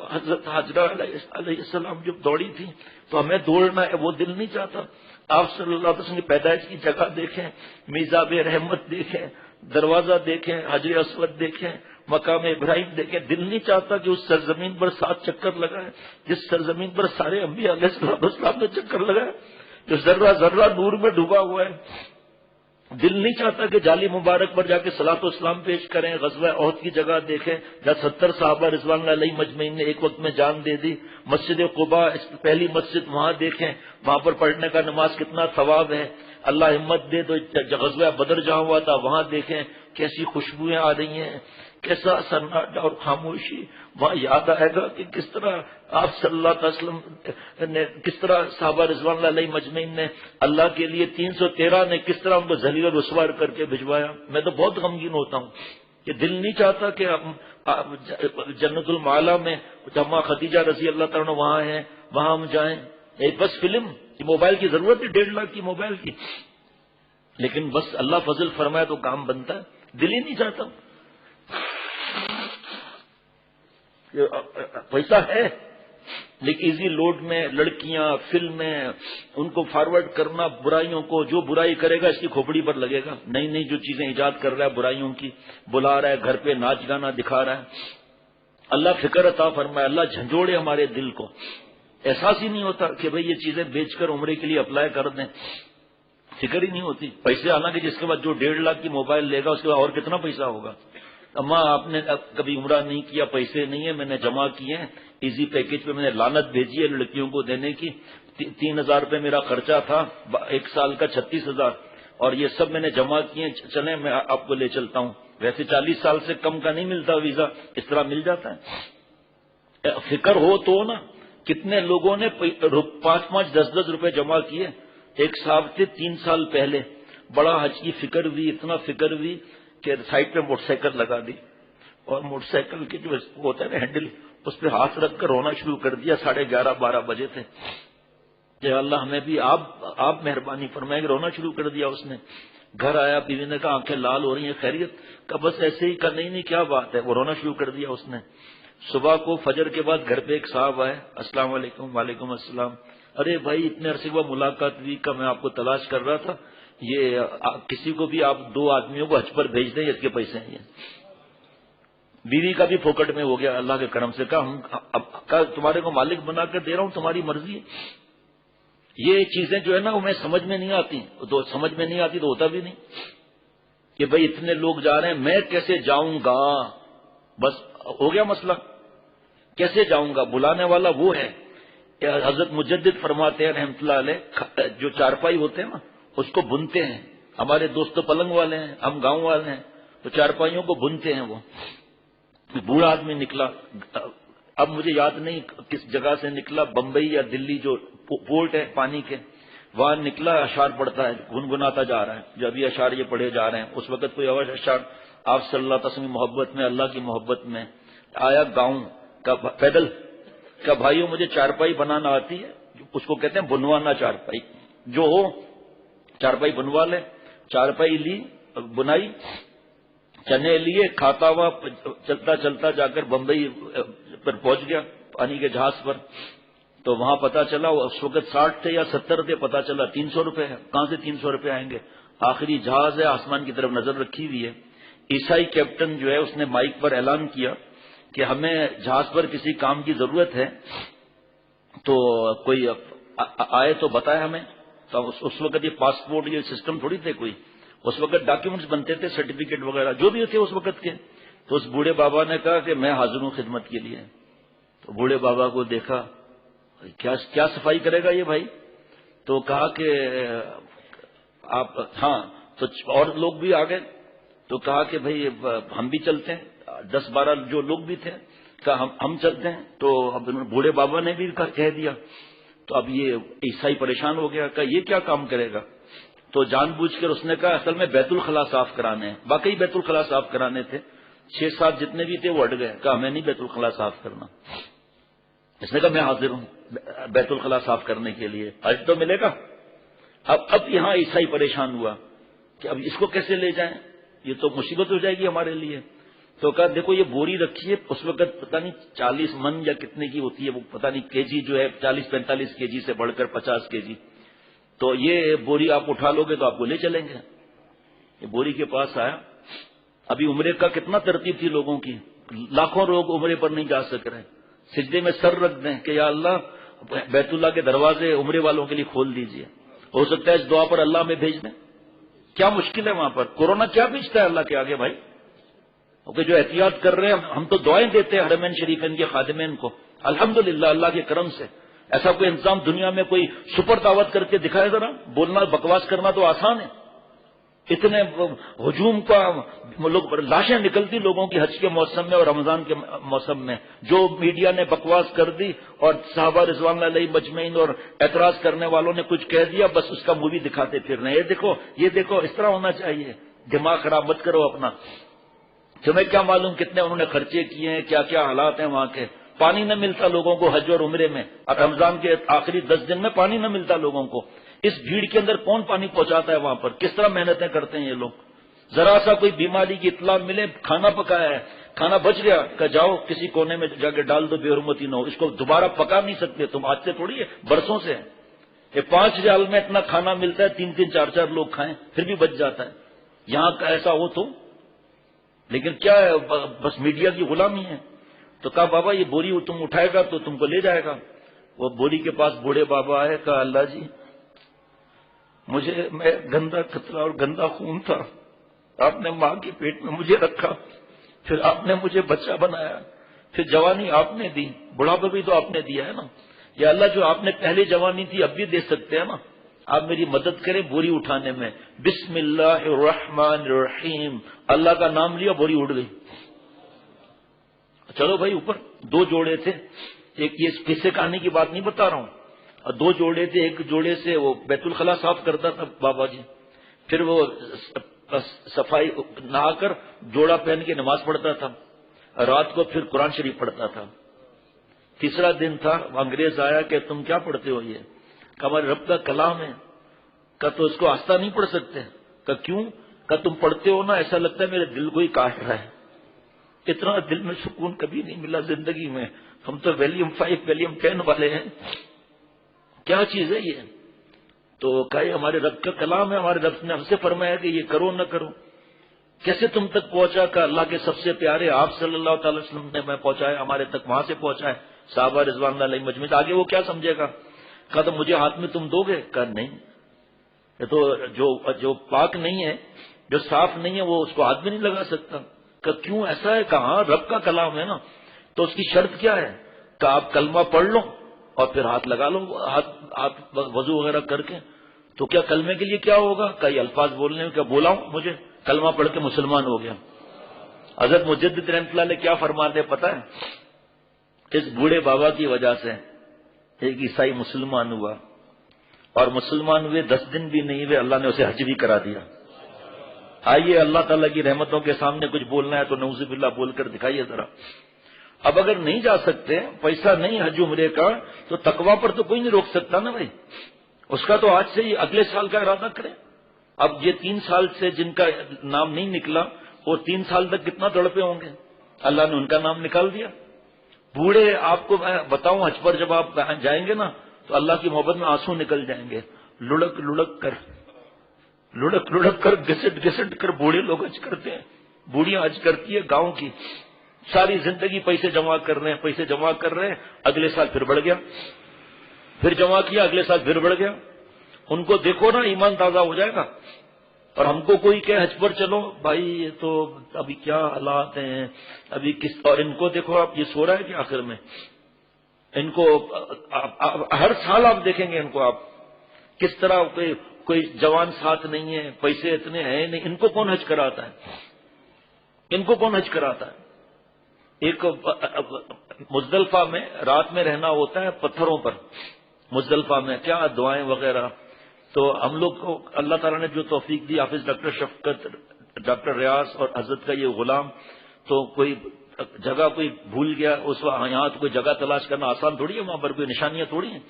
حضرت حاجرہ علیہ السلام جب دوڑی تھی تو ہمیں دوڑنا ہے، وہ دل نہیں چاہتا. آپ صلی اللہ علیہ وسلم کی پیدائش کی جگہ دیکھیں، میزاب رحمت دیکھیں، دروازہ دیکھیں، حجر اسود دیکھیں، مقام ابراہیم دیکھیں. دل نہیں چاہتا کہ اس سرزمین پر 7 چکر لگائیں جس سرزمین پر سارے انبیاء علیہ السلام نے چکر لگائے، جو ذرہ ذرہ نور میں ڈوبا ہوا ہے. دل نہیں چاہتا کہ جالی مبارک پر جا کے صلاۃ و اسلام پیش کریں، غزوہ احد کی جگہ دیکھیں جہاں 70 صحابہ رضوان اللہ علیہ مجمعین نے ایک وقت میں جان دے دی. مسجد قباء پہلی مسجد وہاں دیکھیں، وہاں پر پڑھنے کا نماز کتنا ثواب ہے. اللہ ہمت دے تو غزوہ بدر جہاں ہوا تھا وہاں دیکھیں کیسی خوشبوئیں آ رہی ہیں، کیسا سناٹا اور خاموشی. وہاں یاد آئے گا کہ کس طرح آپ صلی اللہ علیہ وسلم نے، کس طرح صحابہ رضوان اللہ علیہ مجمعین نے اللہ کے لیے 313 نے کس طرح ان کو ذلیل و رسوا کر کے بھجوایا. میں تو بہت غمگین ہوتا ہوں کہ دل نہیں چاہتا کہ ہم جنت المعلا میں جمع خدیجہ رضی اللہ تعالیٰ وہاں ہیں، وہاں ہم جائیں. بس فلم کی موبائل کی ضرورت ہے 1.5 لاکھ کی موبائل کی، لیکن بس اللہ فضل فرمائے تو کام بنتا ہے. دل ہی نہیں چاہتا. پیسہ ہے لیکن ایزی لوڈ میں لڑکیاں، فلمیں، ان کو فارورڈ کرنا برائیوں کو. جو برائی کرے گا اس کی کھوپڑی پر لگے گا. نئی نئی جو چیزیں ایجاد کر رہا ہے برائیوں کی، بلا رہا ہے گھر پہ ناچ گانا دکھا رہا ہے. اللہ فکر عطا فرمائے، اللہ جھنجھوڑے ہمارے دل کو. احساس ہی نہیں ہوتا کہ بھئی یہ چیزیں بیچ کر عمرے کے لیے اپلائی کر دیں. فکر ہی نہیں ہوتی. پیسے حالانکہ جس کے بعد جو 1.5 لاکھ کی موبائل لے گا اس کے بعد اور کتنا پیسہ ہوگا. اماں آپ نے کبھی عمرہ نہیں کیا، پیسے نہیں ہے، میں نے جمع کیے ہیں ایزی پیکج پہ. میں نے لعنت بھیجی ہے لڑکیوں کو دینے کی. 3,000 روپے میرا خرچہ تھا، 1 سال کا 36,000، اور یہ سب میں نے جمع کیے. چلیں میں آپ کو لے چلتا ہوں. ویسے 40 سال سے کم کا نہیں ملتا ویزا، اس طرح مل جاتا ہے. فکر ہو تو نا. کتنے لوگوں نے 5-5 10-10 روپے جمع کیے. ایک صاحب تھے 3 سال پہلے، بڑا حج کی فکر ہوئی، اتنا فکر ہوئی کہ سائڈ پہ موٹر سائیکل لگا دی، اور موٹر سائیکل کے جو ہوتا ہے نا ہینڈل، اس پہ ہاتھ رکھ کر رونا شروع کر دیا. 11:30-12 بجے تھے. کہ اللہ ہمیں بھی آپ مہربانی فرمائیں. رونا شروع کر دیا اس نے. گھر آیا، بیوی نے کہا آنکھیں لال ہو رہی ہیں، خیریت؟ کہ بس ایسے ہی. کہ نہیں کیا بات ہے. وہ رونا شروع کر دیا اس نے. صبح کو فجر کے بعد گھر پہ ایک صاحب آئے، السلام علیکم. وعلیکم السلام. ارے بھائی اتنے عرصے بعد ملاقات ہوئی، کہ میں آپ کو تلاش کر رہا تھا. یہ کسی کو بھی آپ 2 آدمیوں کو حج پر بھیج دیں، اس کے پیسے ہیں. بیوی کا بھی پھوکٹ میں ہو گیا اللہ کے کرم سے. کہا تمہارے کو مالک بنا کر دے رہا ہوں، تمہاری مرضی ہے. یہ چیزیں جو ہے نا وہ میں سمجھ میں نہیں آتی. تو سمجھ میں نہیں آتی تو ہوتا بھی نہیں کہ بھئی اتنے لوگ جا رہے ہیں، میں کیسے جاؤں گا. بس ہو گیا مسئلہ. کیسے جاؤں گا؟ بلانے والا وہ ہے. حضرت مجدد فرماتے ہیں رحمۃ اللہ علیہ، جو چارپائی ہوتے ہیں نا اس کو بنتے ہیں. ہمارے دوست تو پلنگ والے ہیں، ہم گاؤں والے ہیں، تو چارپائیوں کو بنتے ہیں. وہ بوڑھا آدمی نکلا، اب مجھے یاد نہیں کس جگہ سے نکلا، بمبئی یا دلی جو پورٹ ہے پانی کے، وہاں نکلا. اشعار پڑھتا ہے، گنگناتا جا رہا ہے. جب یہ اشعار یہ پڑھے جا رہے ہیں، اس وقت کوئی اور اشعار آپ صلی اللہ علیہ وسلم کی محبت میں، اللہ کی محبت میں آیا. گاؤں کا پیدل کا بھائیوں مجھے چارپائی بنانا آتی ہے. اس کو کہتے ہیں بنوانا چارپائی، جو ہو چارپائی بنوا لے، چارپائی لی، بنائی، چنے لیے، کھاتا ہوا چلتا چلتا جا کر بمبئی پر پہنچ گیا پانی کے جہاز پر، تو وہاں پتا چلا اس وقت 60 تھے یا 70 تھے، پتا چلا 300 روپے ہے، کہاں سے 300 روپے آئیں گے؟ آخری جہاز ہے، آسمان کی طرف نظر رکھی ہوئی ہے، عیسائی کیپٹن جو ہے اس نے مائک پر اعلان کیا کہ ہمیں جہاز پر کسی کام کی ضرورت ہے، تو کوئی آئے تو بتائے ہمیں۔ تو اس وقت یہ پاسپورٹ یہ سسٹم تھوڑی تھے کوئی، اس وقت ڈاکیومنٹس بنتے تھے، سرٹیفکیٹ وغیرہ جو بھی تھے اس وقت کے۔ تو اس بوڑھے بابا نے کہا کہ میں حاضر ہوں خدمت کے لیے۔ تو بوڑھے بابا کو دیکھا، کیا صفائی کرے گا یہ بھائی؟ تو کہا کہ آپ، ہاں، تو اور لوگ بھی آ گئے، تو کہا کہ بھائی ہم بھی چلتے ہیں، 10-12 جو لوگ بھی تھے، کہا ہم چلتے ہیں۔ تو اب بوڑھے بابا نے بھی کہہ دیا، تو اب یہ عیسائی پریشان ہو گیا، کہا یہ کیا کام کرے گا؟ تو جان بوجھ کر اس نے کہا اصل میں بیت الخلا صاف کرانے ہیں، واقعی بیت الخلا صاف کرانے تھے، 6-7 جتنے بھی تھے وہ ہٹ گئے، کہا ہمیں نہیں بیت الخلا صاف کرنا۔ اس نے کہا میں حاضر ہوں بیت الخلا صاف کرنے کے لیے، حج تو ملے گا۔ اب یہاں عیسائی پریشان ہوا کہ اب اس کو کیسے لے جائیں، یہ تو مصیبت ہو جائے گی ہمارے لیے۔ تو کہا دیکھو یہ بوری رکھی ہے، اس وقت پتہ نہیں 40 من یا کتنے کی ہوتی ہے وہ، پتہ نہیں کے جی جو ہے 40-45 کے جی سے بڑھ کر 50 کے جی، تو یہ بوری آپ اٹھا لو گے تو آپ کو لے چلیں گے۔ یہ بوری کے پاس آیا، ابھی عمرے کا کتنا ترتیب تھی لوگوں کی، لاکھوں لوگ عمرے پر نہیں جا سک رہے، سجدے میں سر رکھ دیں کہ یا اللہ بیت اللہ کے دروازے عمرے والوں کے لیے کھول دیجئے، ہو سکتا ہے اس دعا پر اللہ میں بھیج دیں۔ کیا مشکل ہے وہاں پر، کورونا کیا بھیجتا ہے اللہ کے آگے بھائی؟ اوکے جو احتیاط کر رہے ہیں، ہم تو دعائیں دیتے ہیں حرمین شریفین کے خادمین کو، الحمدللہ اللہ کے کرم سے ایسا کوئی انتظام دنیا میں کوئی سپر دعوت کر کے دکھائے ذرا، بولنا بکواس کرنا تو آسان ہے، اتنے ہجوم کا لوگ، لاشیں نکلتی لوگوں کی حج کے موسم میں اور رمضان کے موسم میں، جو میڈیا نے بکواس کر دی اور صحابہ رضوان اللہ علیہ مجمعین اور اعتراض کرنے والوں نے کچھ کہہ دیا، بس اس کا مووی دکھاتے پھر رہے ہیں، یہ دیکھو اس طرح ہونا چاہیے۔ دماغ خراب مت کرو اپنا، تمہیں کیا معلوم کتنے انہوں نے خرچے کیے ہیں، کیا کیا حالات ہیں وہاں کے۔ پانی نہ ملتا لوگوں کو حج اور عمرے میں، اور رمضان کے آخری 10 دن میں پانی نہ ملتا لوگوں کو، اس بھیڑ کے اندر کون پانی پہنچاتا ہے وہاں پر، کس طرح محنتیں کرتے ہیں یہ لوگ۔ ذرا سا کوئی بیماری کی اطلاع ملے، کھانا پکایا ہے، کھانا بچ گیا کہ جاؤ کسی کونے میں جا کے ڈال دو، بے حرمتی نہ ہو، اس کو دوبارہ پکا نہیں سکتے تم، آج سے تھوڑی ہے، برسوں سے ہے۔ یہ 5 ریال میں اتنا کھانا ملتا ہے، 3-3 4-4 لوگ کھائیں پھر بھی بچ جاتا ہے، یہاں کا ایسا ہو تو۔ لیکن کیا ہے، بس میڈیا کی غلامی ہے۔ تو کہا بابا یہ بوری تم اٹھائے گا تو تم کو لے جائے گا۔ وہ بوری کے پاس بوڑھے بابا آئے، کہا اللہ جی میں گندا خطرہ اور گندا خون تھا، آپ نے ماں کے پیٹ میں مجھے رکھا، پھر آپ نے مجھے بچہ بنایا، پھر جوانی آپ نے دی، بڑھاپا بھی تو آپ نے دیا ہے نا، یا اللہ جو آپ نے پہلے جوانی تھی اب بھی دے سکتے ہیں نا، آپ میری مدد کریں بوری اٹھانے میں۔ بسم اللہ الرحمن الرحیم، اللہ کا نام لیا، بوری اڑ گئی۔ چلو بھائی اوپر 2 جوڑے تھے، ایک یہ قصے کہانی کی بات نہیں بتا رہا ہوں، 2 جوڑے تھے، ایک جوڑے سے وہ بیت الخلا صاف کرتا تھا بابا جی، پھر وہ صفائی نہا کر جوڑا پہن کے نماز پڑھتا تھا، رات کو پھر قرآن شریف پڑھتا تھا۔ تیسرا دن تھا، انگریز آیا کہ تم کیا پڑھتے ہو، یہ کہ ہمارے رب کا کلام ہے، کہ تو اس کو آہستہ نہیں پڑھ سکتے، کہ کیوں، کہ تم پڑھتے ہو نا ایسا لگتا ہے میرے دل کو ہی کاٹ رہا ہے، اتنا دل میں سکون کبھی نہیں ملا زندگی میں، ہم تو ویلیم 5 ویلیم 10 والے ہیں، کیا چیز ہے یہ؟ تو کہا ہمارے رب کا کلام ہے، ہمارے رب نے ہم سے فرمایا کہ یہ کرو نہ کرو۔ کیسے تم تک پہنچا؟ کہ اللہ کے سب سے پیارے آپ صلی اللہ تعالی وسلم نے میں پہنچایا، ہمارے تک وہاں سے پہنچایا، صحابہ رضوان اللہ علیہ مجمعین، آگے وہ کیا سمجھے گا؟ کہا تو مجھے ہاتھ میں تم دو گے؟ کہا نہیں، یہ تو جو پاک نہیں ہے، جو صاف نہیں ہے، وہ اس کو ہاتھ بھی نہیں لگا سکتا۔ کہ کیوں ایسا ہے؟ کہاں رب کا کلام ہے نا، تو اس کی شرط کیا ہے؟ کہ آپ کلمہ پڑھ لو اور پھر ہاتھ لگا لو، ہاتھ وضو وغیرہ کر کے۔ تو کیا کلمے کے لیے کیا ہوگا؟ کہ یہ الفاظ بولنے میں کیا بولا ہوں، مجھے کلمہ پڑھ کے مسلمان ہو گیا۔ حضرت مجدد رحمۃ اللہ علیہ کیا فرماتے پتہ ہے؟ اس بوڑھے بابا کی وجہ سے ایک عیسائی مسلمان ہوا، اور مسلمان ہوئے 10 دن بھی نہیں ہوئے، اللہ نے اسے حج بھی کرا دیا۔ آئیے اللہ تعالیٰ کی رحمتوں کے سامنے کچھ بولنا ہے تو نعوذ باللہ بول کر دکھائیے ذرا۔ اب اگر نہیں جا سکتے، پیسہ نہیں حج عمرے کا، تو تقویٰ پر تو کوئی نہیں روک سکتا نا بھائی، اس کا تو آج سے ہی اگلے سال کا ارادہ کرے۔ اب یہ 3 سال سے جن کا نام نہیں نکلا، وہ 3 سال تک کتنا تڑپے ہوں گے، اللہ نے ان کا نام نکال دیا۔ بوڑھے، آپ کو میں بتاؤں، حج پر جب آپ جائیں گے نا تو اللہ کی محبت میں آنسو نکل جائیں گے، لڑک لڑک کر گھسٹ کر بوڑھے لوگ حج کرتے ہیں، بوڑھیاں حج کرتی ہے گاؤں کی، ساری زندگی پیسے جمع کر رہے ہیں، اگلے سال پھر بڑھ گیا، پھر جمع کیا، اگلے سال پھر بڑھ گیا۔ ان کو دیکھو نا، ایمان تازہ ہو جائے گا۔ اور ہم کو کوئی کہ حج پر چلو، بھائی یہ تو ابھی کیا حالات ہیں ابھی اور ان کو دیکھو، آپ یہ سو رہا ہے کہ آخر میں ان کو ہر سال آپ دیکھیں گے ان کو، آپ کس طرح کوئی جوان ساتھ نہیں ہے، پیسے اتنے ہیں نہیں، ان کو کون حج کراتا ہے؟ ایک مزدلفہ میں رات میں رہنا ہوتا ہے پتھروں پر، مزدلفہ میں کیا دعائیں وغیرہ۔ تو ہم لوگ کو اللہ تعالیٰ نے جو توفیق دی، حافظ ڈاکٹر شفقت، ڈاکٹر ریاض اور حضرت کا یہ غلام، تو کوئی جگہ کوئی بھول گیا، اس وقت یہاں تو کوئی جگہ تلاش کرنا آسان تھوڑی ہے، وہاں پر کوئی نشانیاں تھوڑی ہیں۔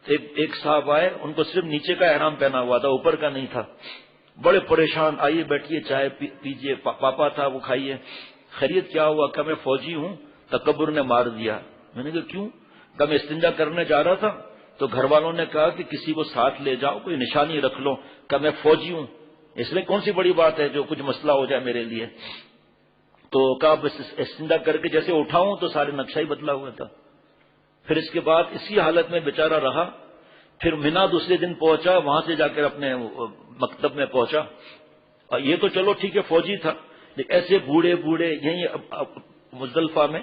ایک صاحب آئے، ان کو صرف نیچے کا احرام پہنا ہوا تھا، اوپر کا نہیں تھا، بڑے پریشان، آئیے بیٹھیے، چائے پیجیے، پاپا تھا وہ کھائیے، خیریت کیا ہوا؟ کہ میں فوجی ہوں، تکبر نے مار دیا۔ میں نے کہا کیوں؟ کہ میں استنجا کرنے جا رہا تھا تو گھر والوں نے کہا کہ کسی کو ساتھ لے جاؤ، کوئی نشانی رکھ لو، کہ میں فوجی ہوں، اس لیے کون سی بڑی بات ہے جو کچھ مسئلہ ہو جائے میرے لیے۔ تو کہا بس استنجا کر کے جیسے اٹھاؤں تو سارے نقشہ ہی بدلا ہوا تھا۔ پھر اس کے بعد اسی حالت میں بیچارہ رہا، پھر مینا دوسرے دن پہنچا، وہاں سے جا کر اپنے مکتب میں پہنچا۔ اور یہ تو چلو ٹھیک ہے فوجی تھا، لیکن ایسے بوڑھے یہیں مزدلفہ میں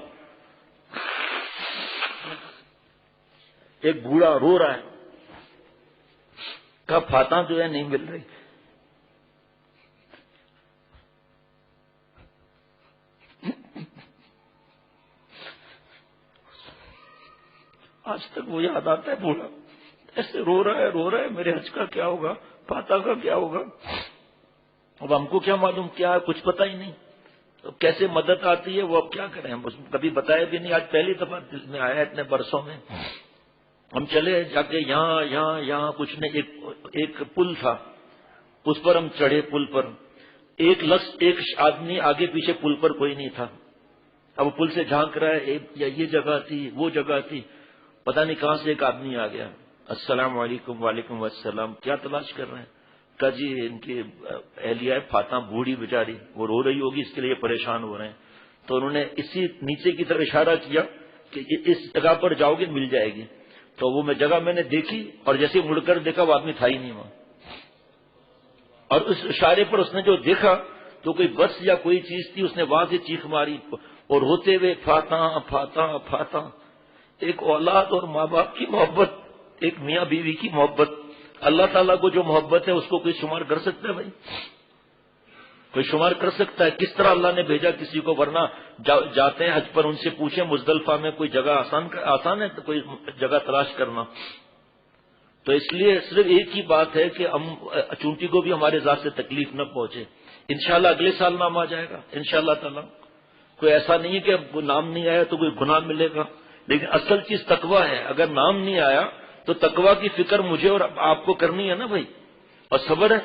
ایک بوڑھا رو رہا ہے، کہا فاتحہ جو ہے نہیں مل رہی۔ آج تک وہ یاد آتا ہے، بوڑھا ایسے رو رہا ہے، میرے حج کا کیا ہوگا، فاتحہ کا کیا ہوگا۔ اب ہم کو کیا معلوم کیا ہے، کچھ پتہ ہی نہیں، تو کیسے مدد آتی ہے وہ اب کیا کریں، ہم کبھی بتایا بھی نہیں، آج پہلی دفعہ دل میں آیا اتنے برسوں میں۔ ہم چلے جا کے یہاں کچھ نہیں، ایک پل تھا، اس پر ہم چڑھے، پل پر ایک آدمی آگے پیچھے، پل پر کوئی نہیں تھا۔ اب پل سے جھانک رہا ہے، یہ جگہ تھی، وہ جگہ تھی، پتہ نہیں کہاں سے ایک آدمی آ گیا، السلام علیکم، وعلیکم السلام، کیا تلاش کر رہے ہیں؟ کہا جی ان کی اہلیہ فاطمہ بوڑھی بیچاری، وہ رو رہی ہوگی اس کے لیے پریشان ہو رہے ہیں۔ تو انہوں نے اسی نیچے کی طرف اشارہ کیا کہ اس جگہ پر جاؤ گے مل جائے گی۔ تو وہ جگہ میں نے دیکھی، اور جیسے مڑ کر دیکھا وہ آدمی تھا ہی نہیں وہاں، اور اس اشارے پر اس نے جو دیکھا تو کوئی بس یا کوئی چیز تھی، اس نے وہاں سے چیخ ماری اور ہوتے ہوئے فاتحہ فاتحہ فاتحہ۔ ایک اولاد اور ماں باپ کی محبت، ایک میاں بیوی کی محبت، اللہ تعالیٰ کو جو محبت ہے اس کو کوئی شمار کر سکتا ہے بھائی؟ کوئی شمار کر سکتا ہے؟ کس طرح اللہ نے بھیجا کسی کو، ورنہ جاتے ہیں حج پر ان سے پوچھیں مزدلفہ میں کوئی جگہ آسان ہے تو کوئی جگہ تلاش کرنا۔ تو اس لیے صرف ایک ہی بات ہے کہ ہم چونٹی کو بھی ہمارے ذات سے تکلیف نہ پہنچے۔ انشاءاللہ اگلے سال نام آ جائے گا انشاءاللہ تعالیٰ۔ کوئی ایسا نہیں ہے کہ نام نہیں آیا تو کوئی گناہ ملے گا، لیکن اصل چیز تقویٰ ہے۔ اگر نام نہیں آیا تو تقویٰ کی فکر مجھے اور آپ کو کرنی ہے نا بھائی، اور صبر ہے،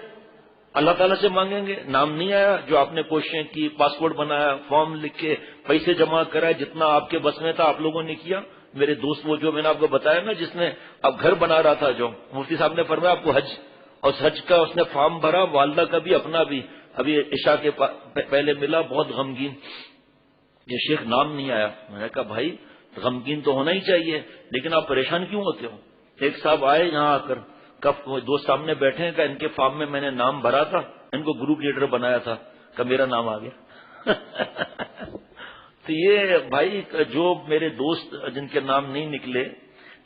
اللہ تعالیٰ سے مانگیں گے۔ نام نہیں آیا، جو آپ نے کوششیں کی، پاسپورٹ بنایا، فارم لکھے، پیسے جمع کرائے، جتنا آپ کے بس میں تھا آپ لوگوں نے کیا۔ میرے دوست وہ جو میں نے آپ کو بتایا نا، جس نے اب گھر بنا رہا تھا، جو مفتی صاحب نے فرمایا آپ کو حج، اور اس حج کا اس نے فارم بھرا، والدہ کا بھی اپنا بھی، ابھی عشاء کے پہلے ملا، بہت غمگین، یہ شیخ نام نہیں آیا۔ میں نے کہا بھائی غمگین تو ہونا ہی چاہیے، لیکن آپ پریشان کیوں ہوتے ہو؟ ایک صاحب آئے یہاں آ کر، کب دو سامنے بیٹھے ہیں، کہ ان کے فارم میں نے نام بھرا تھا، ان کو گروپ لیڈر بنایا تھا، کہ میرا نام آ گیا۔ تو یہ بھائی جو میرے دوست جن کے نام نہیں نکلے،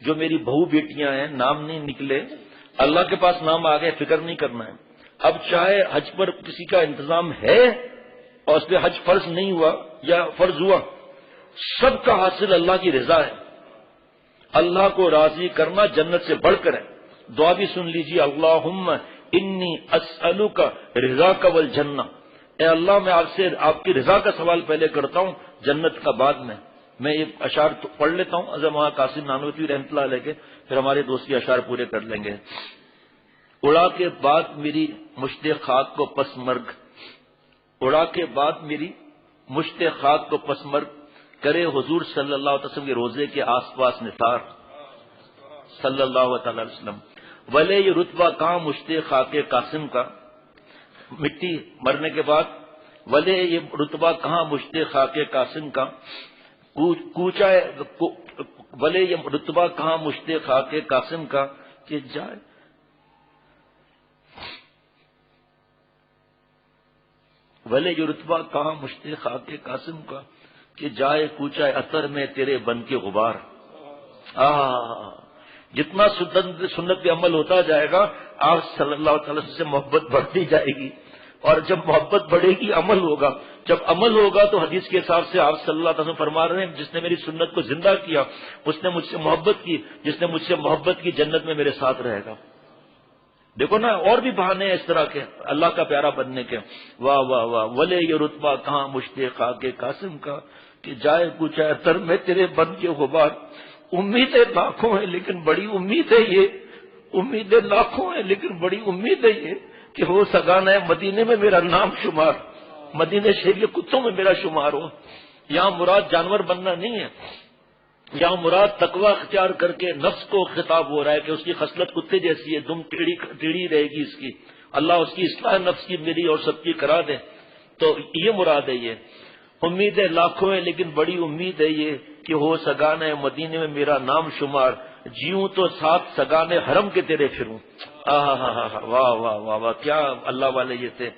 جو میری بہو بیٹیاں ہیں نام نہیں نکلے، اللہ کے پاس نام آ گئے، فکر نہیں کرنا ہے۔ اب چاہے حج پر کسی کا انتظام ہے اور اس پہ حج فرض نہیں ہوا یا فرض ہوا، سب کا حاصل اللہ کی رضا ہے۔ اللہ کو راضی کرنا جنت سے بڑھ کر ہے۔ دعا بھی سن لیجیے، اللہم انی اسألک رضاک والجنہ، اے اللہ میں آپ سے آپ کی رضا کا سوال پہلے کرتا ہوں، جنت کا بعد میں۔ میں یہ اشعار پڑھ لیتا ہوں حضرت مولانا قاسم نانوتوی رحمۃ اللہ علیہ کے، پھر ہمارے دوست کے اشعار پورے کر لیں گے۔ اڑا کے بعد میری مشت خاک کو پس مرگ، اڑا کے بعد میری مشت خاک کو پس مرگ، کرے حضور صلی اللہ علیہ وسلم کے روزے کے آس پاس نثار صلی اللہ تعالی علیہ وسلم۔ ولے یہ رتبہ کہاں مشت خاک قاسم کا، مٹی مرنے کے بعد ولے یہ رتبہ کہاں مشت خاک قاسم کا، کوچا ولے یہ رتبہ کہاں مشت خاک قاسم کا کہ جائے ولے یہ رتبہ کہاں مشت خاک قاسم کا کہ جائے کوچا اثر میں تیرے بن کے غبار۔ جتنا سنت پہ عمل ہوتا جائے گا آپ صلی اللہ تعالی سے محبت بڑھتی جائے گی، اور جب محبت بڑھے گی عمل ہوگا، جب عمل ہوگا تو حدیث کے حساب سے آپ صلی اللہ علیہ وسلم فرما رہے ہیں جس نے میری سنت کو زندہ کیا اس نے مجھ سے محبت کی، جس نے مجھ سے محبت کی جنت میں میرے ساتھ رہے گا۔ دیکھو نا اور بھی بہانے ہیں اس طرح کے اللہ کا پیارا بننے کے۔ واہ واہ واہ، ولے یہ رتبہ کہاں مشت خاک قاسم کا کہ جائے کوچا اثر میں تیرے بن کے غبار۔ امیدیں لاکھوں ہیں لیکن بڑی امید ہے یہ، امیدیں لاکھوں ہیں لیکن بڑی امید ہے یہ کہ ہو سگانا ہے مدینے میں میرا نام شمار، مدینے شریف کے کتوں میں میرا شمار ہو۔ یہاں مراد جانور بننا نہیں ہے، یہاں مراد تقوی اختیار کر کے نفس کو خطاب ہو رہا ہے کہ اس کی خصلت کتے جیسی ہے، دم ٹیڑھی رہے گی اس کی، اللہ اس کی اصلاح نفس کی میری اور سب کی کرا دے، تو یہ مراد ہے۔ یہ امیدیں لاکھوں ہیں لیکن بڑی امید ہے یہ کہ ہو سگانا ہے مدینے میں میرا نام شمار، جیوں تو ساتھ سگانے حرم کے تیرے پھروں۔ واہ واہ واہ واہ، کیا اللہ والے یہ تھے۔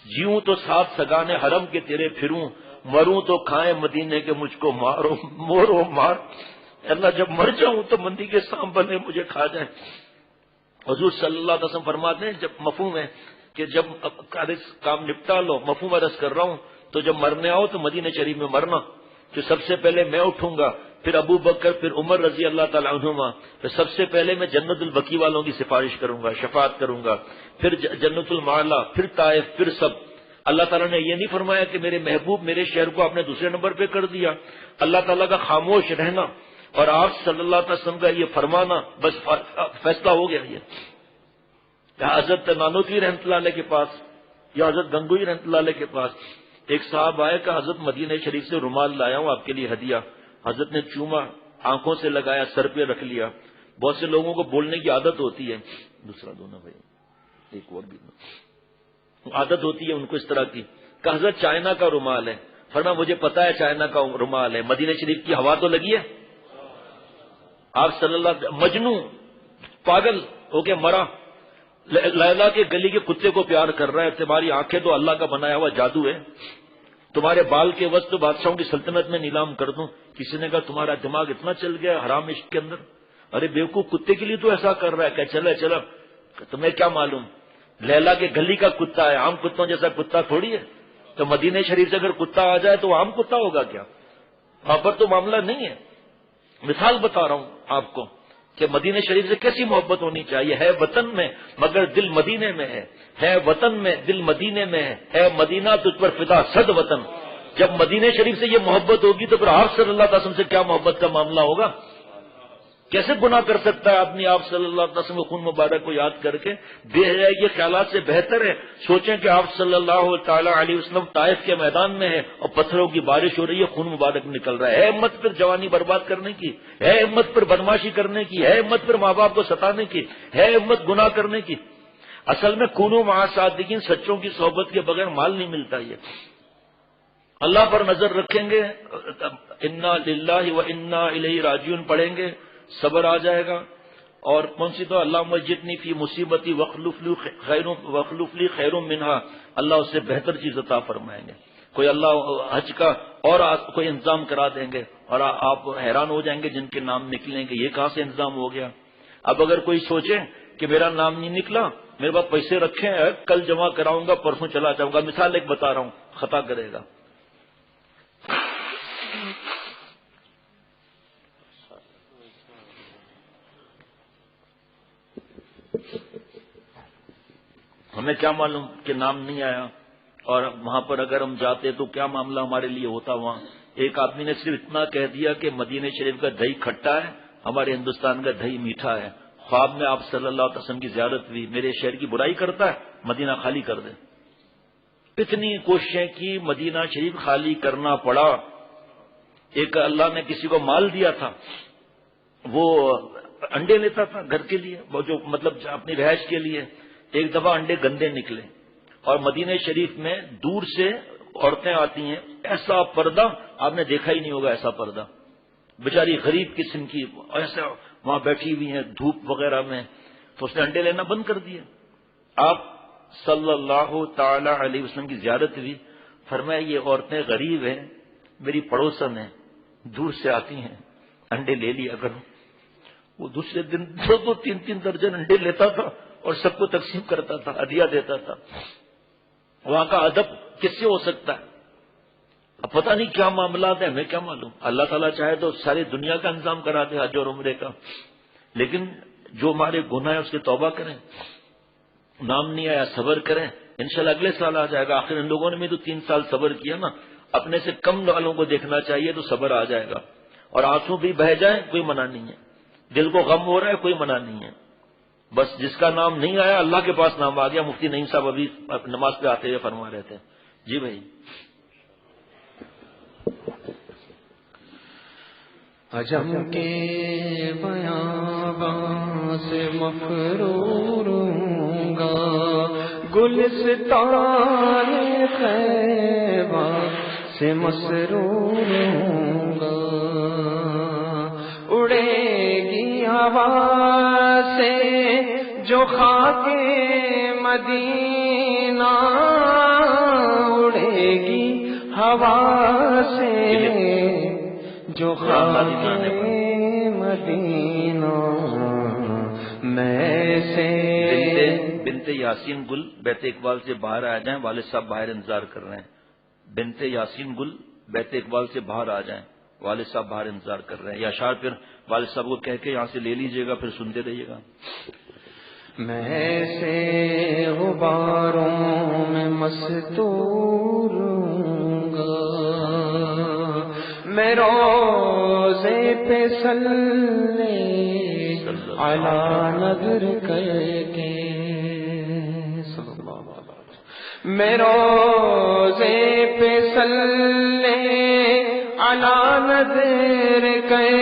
جیوں تو ساتھ سگانے حرم کے تیرے پھروں، مروں تو کھائیں مدینے کے مجھ کو مارو مورو مار۔ اللہ جب مر جاؤں تو مندی کے سام بنے مجھے کھا جائے۔ حضور صلی اللہ علیہ وسلم فرماتے ہیں جب مفہوم ہے کہ جب کام نپٹا لو، مفہوم عرض کر رہا ہوں، تو جب مرنے آؤ تو مدینہ شریف میں مرنا، کہ سب سے پہلے میں اٹھوں گا، پھر ابو بکر، پھر عمر رضی اللہ تعالی عنہما، پھر سب سے پہلے میں جنت البقیع والوں کی سفارش کروں گا، شفاعت کروں گا، پھر جنت المعلا، پھر طائف، پھر سب۔ اللہ تعالیٰ نے یہ نہیں فرمایا کہ میرے محبوب میرے شہر کو آپ نے دوسرے نمبر پہ کر دیا۔ اللہ تعالیٰ کا خاموش رہنا اور آپ صلی اللہ علیہ وسلم کا یہ فرمانا، بس فیصلہ ہو گیا۔ یہ حضرت نانوتوی رحمۃ اللہ علیہ کے پاس یا حضرت گنگوئی رحمۃ اللہ علیہ کے پاس ایک صاحب آئے کہ حضرت مدینہ شریف سے رومال لایا ہوں آپ کے لیے ہدیہ۔ حضرت نے چوما، آنکھوں سے لگایا، سر پہ رکھ لیا۔ بہت سے لوگوں کو بولنے کی عادت ہوتی ہے، دوسرا دو نا بھائی، ایک اور بھی عادت ہوتی ہے ان کو اس طرح کی کہ حضرت چائنا کا رومال ہے، فرمایا مجھے پتا ہے چائنا کا رومال ہے، مدینہ شریف کی ہوا تو لگی ہے۔ آپ صلی اللہ مجنوں پاگل ہو کے مرا، لیلا کے گلی کے کتے کو پیار کر رہا ہے، تمہاری آنکھیں تو اللہ کا بنایا ہوا جادو ہے، تمہارے بال کے وسط تو بادشاہوں کی سلطنت میں نیلام کر دوں۔ کسی نے کہا تمہارا دماغ اتنا چل گیا حرام عشق کے اندر، ارے بیوقوف کتے کے لیے تو ایسا کر رہا ہے کہ چلے چلو، تمہیں کیا معلوم لیلا کے گلی کا کتا ہے، عام کتوں جیسا کتا تھوڑی ہے، تو مدینہ شریف سے اگر کتا آ جائے تو وہ عام کتا ہوگا کیا؟ وہاں پر تو معاملہ نہیں ہے۔ مثال بتا رہا ہوں آپ کو کہ مدینہ شریف سے کیسی محبت ہونی چاہیے۔ ہے وطن میں مگر دل مدینے میں ہے وطن میں دل مدینے میں ہے مدینہ تجھ پر فدا صد وطن۔ جب مدینہ شریف سے یہ محبت ہوگی تو پھر آپ صلی اللہ علیہ وسلم سے کیا محبت کا معاملہ ہوگا؟ کیسے گناہ کر سکتا ہے آدمی آپ صلی اللہ علیہ وسلم کے خون مبارک کو یاد کر کے؟ بے حیائی کے خیالات سے بہتر ہے سوچیں کہ آپ صلی اللہ تعالی علیہ وسلم طائف کے میدان میں ہے اور پتھروں کی بارش ہو رہی ہے، خون مبارک نکل رہا ہے ہمت پر جوانی برباد کرنے کی، ہے ہمت پر بدماشی کرنے کی، ہے ہمت پر ماں باپ کو ستانے کی، ہے ہمت گناہ کرنے کی۔ اصل میں کونوا مع الصادقین، سچوں کی صحبت کے بغیر مال نہیں ملتا۔ یہ اللہ پر نظر رکھیں گے، انا للہ و انا الیہ راجعون پڑھیں گے، صبر آ جائے گا۔ اور کون سی تو اللہ مجدنی فی مصیبتی وخلف لی خیر منہا، اللہ اس سے بہتر چیز عطا فرمائیں گے۔ کوئی اللہ حج کا اور کوئی انتظام کرا دیں گے اور آپ حیران ہو جائیں گے جن کے نام نکلیں گے، یہ کہاں سے انتظام ہو گیا؟ اب اگر کوئی سوچے کہ میرا نام نہیں نکلا، میرے پاس پیسے رکھے ہیں، کل جمع کراؤں گا پرسوں چلا جاؤں گا، مثال ایک بتا رہا ہوں، خطا کرے گا۔ ہمیں کیا معلوم کہ نام نہیں آیا، اور وہاں پر اگر ہم جاتے تو کیا معاملہ ہمارے لیے ہوتا وہاں، ایک آدمی نے صرف اتنا کہہ دیا کہ مدینہ شریف کا دہی کھٹا ہے، ہمارے ہندوستان کا دہی میٹھا ہے. خواب میں آپ صلی اللہ علیہ وسلم کی زیارت ہوئی، میرے شہر کی برائی کرتا ہے، مدینہ خالی کر دے. اتنی کوششیں کی، مدینہ شریف خالی کرنا پڑا. ایک اللہ نے کسی کو مال دیا تھا، وہ انڈے لیتا تھا گھر کے لیے، وہ جو مطلب اپنی رہائش کے لیے. ایک دفعہ انڈے گندے نکلے اور مدینہ شریف میں دور سے عورتیں آتی ہیں، ایسا پردہ آپ نے دیکھا ہی نہیں ہوگا، ایسا پردہ بیچاری غریب قسم کی ایسا وہاں بیٹھی ہوئی ہیں دھوپ وغیرہ میں. تو اس نے انڈے لینا بند کر دیا. آپ صلی اللہ تعالی علیہ وسلم کی زیارت ہوئی، فرمایا یہ عورتیں غریب ہیں، میری پڑوسن ہیں، دور سے آتی ہیں، انڈے لے لیا کرو. وہ دوسرے دن 2-3 درجن انڈے لیتا تھا اور سب کو تقسیم کرتا تھا، ہدیہ دیتا تھا. وہاں کا ادب کس سے ہو سکتا ہے؟ اب پتہ نہیں کیا معاملات ہیں، ہمیں کیا معلوم. اللہ تعالیٰ چاہے تو ساری دنیا کا انتظام کرا دے حج اور عمرے کا، لیکن جو ہمارے گناہ ہیں اس کے توبہ کریں. نام نہیں آیا صبر کریں، انشاءاللہ اگلے سال آ جائے گا. آخر ان لوگوں نے بھی تو 3 سال صبر کیا نا. اپنے سے کم والوں کو دیکھنا چاہیے تو صبر آ جائے گا. اور آنسو بھی بہہ جائیں کوئی منع نہیں ہے، دل کو غم ہو رہا ہے کوئی منع نہیں ہے. بس جس کا نام نہیں آیا اللہ کے پاس نام آ گیا. مفتی نعیم صاحب ابھی نماز پہ آتے ہوئے فرما رہے تھے. جی بھائی. عجم کے بیاباں سے مفرور ہوں گا، گلستان خیبہ سے مسرور ہوں گا. اڑے گی ہوا سے جو خاک مدینہ، اڑے گی ہوا سے جو خاک مدینہ میں سے. بنت یاسین گل بیت اقبال سے باہر آ جائیں، والد صاحب باہر انتظار کر رہے ہیں. بنت یاسین گل بیت اقبال سے باہر آ جائیں، والد صاحب باہر انتظار کر رہے ہیں. یا اشعار پھر والد صاحب کو کہہ کے یہاں سے لے لیجئے گا، پھر سنتے رہیے گا. میں سے غباروں میں مستور ہوں گا، میں روزے پہ صلی علی نظر کر کے، میں روزے پہ صلی علی نظر کر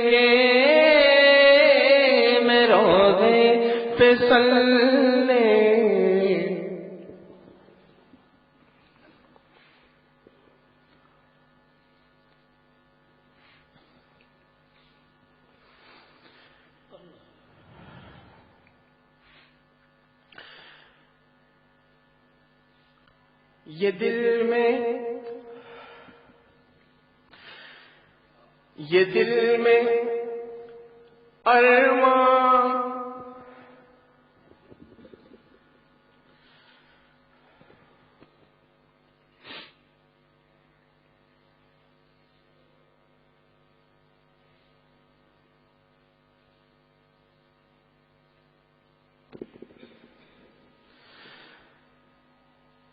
کے، میں روزے پہ صلی. یہ دل میں ارمان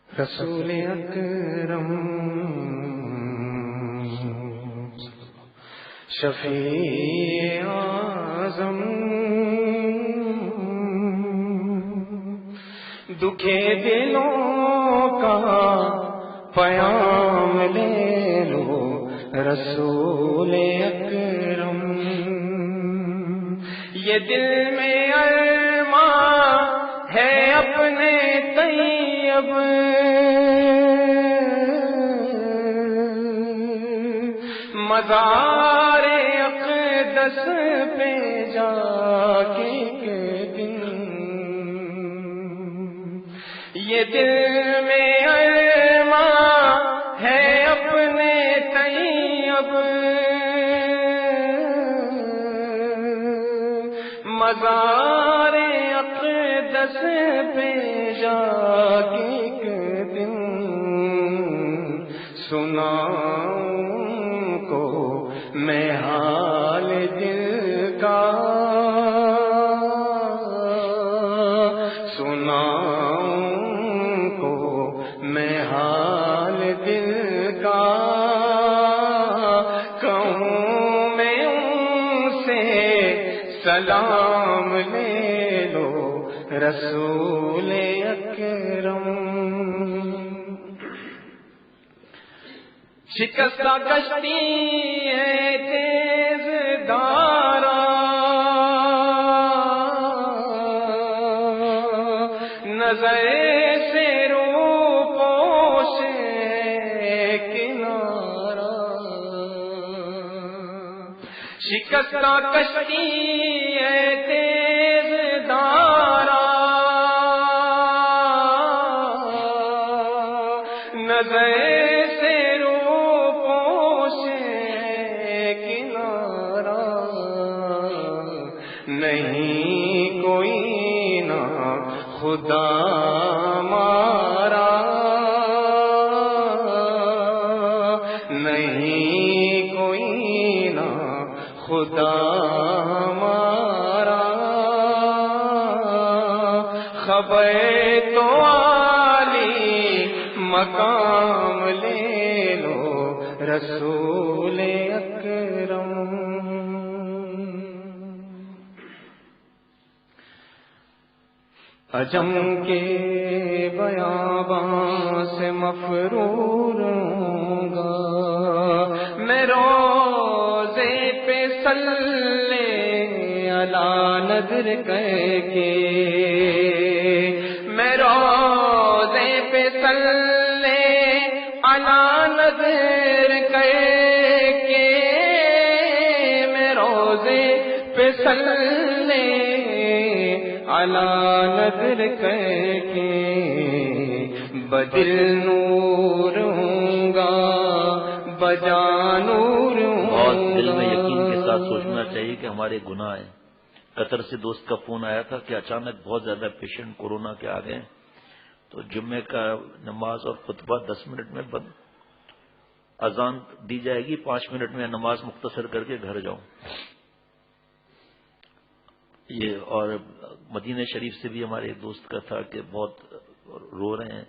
رسول اکرم شفیع اعظم دکھے دلوں کا پیام لے لو رسول اکرم. یہ دل میں ارمان ہے اپنے طیب مزار اقدس پہ جا کے ایک دن. یہ دل میں ارمان ہے اپنے طیب مزار اقدس پہ جا کے ایک دن سناؤں کو میں حال دل کا، سناؤں کو میں حال دل کا. سلام لے لو رسول اکرم. شکستہ کشتی ہے تیز دارا، نظر سے روپوش کنارا. شکستہ کشتی ہے تیز دارا، نظر سے روپوش کنارا. نہیں کوئی نہ خدا مارا، نہیں کوئی نہ خدا مارا. خبر تو عالی مقام لے لو رسول اکرم. عجم کے بیاباں سے مفرور ہوں گا میں، روزے پہ صلی علی نظر کہہ کے. میں روزے پہ صلی علی نظر کہہ کے. میں روزے پہ صلی علی نظر کہہ کے بدل نور ہوں گا بجا نور ہوں گا. اور دل میں یقین کے ساتھ سوچنا چاہیے کہ ہمارے گناہ ہیں. قطر سے دوست کا فون آیا تھا کہ اچانک بہت زیادہ پیشنٹ کورونا کے آ گئے، تو جمعے کا نماز اور خطبہ 10 منٹ میں بند، اذان دی جائے گی، 5 منٹ میں نماز مختصر کر کے گھر جاؤں. یہ اور مدینہ شریف سے بھی ہمارے ایک دوست کا تھا کہ بہت رو رہے ہیں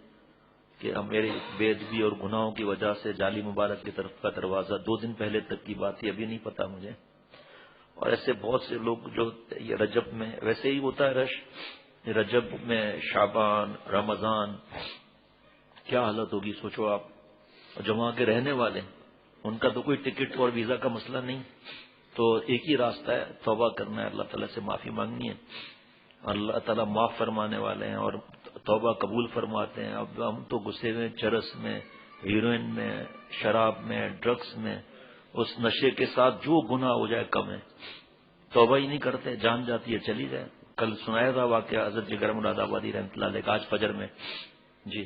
کہ میرے بے ادبی اور گناہوں کی وجہ سے جعلی مبارک کی طرف کا دروازہ 2 دن پہلے تک کی بات ہے، ابھی نہیں پتا مجھے. اور ایسے بہت سے لوگ جو یہ رجب میں ویسے ہی ہوتا ہے رش، رجب میں شعبان رمضان کیا حالت ہوگی سوچو آپ. اور جو وہاں کے رہنے والے ان کا تو کوئی ٹکٹ اور ویزا کا مسئلہ نہیں، تو ایک ہی راستہ ہے، توبہ کرنا ہے، اللہ تعالیٰ سے معافی مانگنی ہے. اللہ تعالیٰ معاف فرمانے والے ہیں اور توبہ قبول فرماتے ہیں. اب ہم تو گھسے ہوئے چرس میں، ہیروئن میں، شراب میں، ڈرگس میں، اس نشے کے ساتھ جو گناہ ہو جائے کم ہے. توبہ ہی نہیں کرتے، جان جاتی ہے چلی جائے. کل سنایا تھا واقعہ حضرت جگر مراد آبادی رحمۃ اللہ علیہ کا آج فجر میں. جی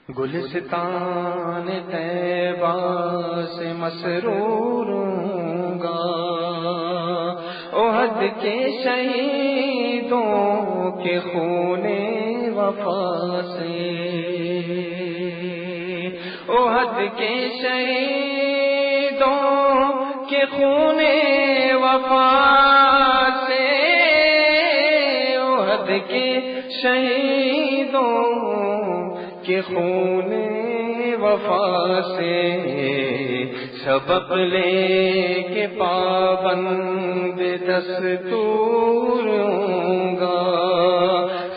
گلستان طیبہ سے مسرور ہوں گا احد کے شہیدوں کے خون وفا سے. احد کے شہیدوں کے خون وفا سے. احد کے شہیدوں کے خون وفا سے سبق لے کے پابند دستور ہوں گا.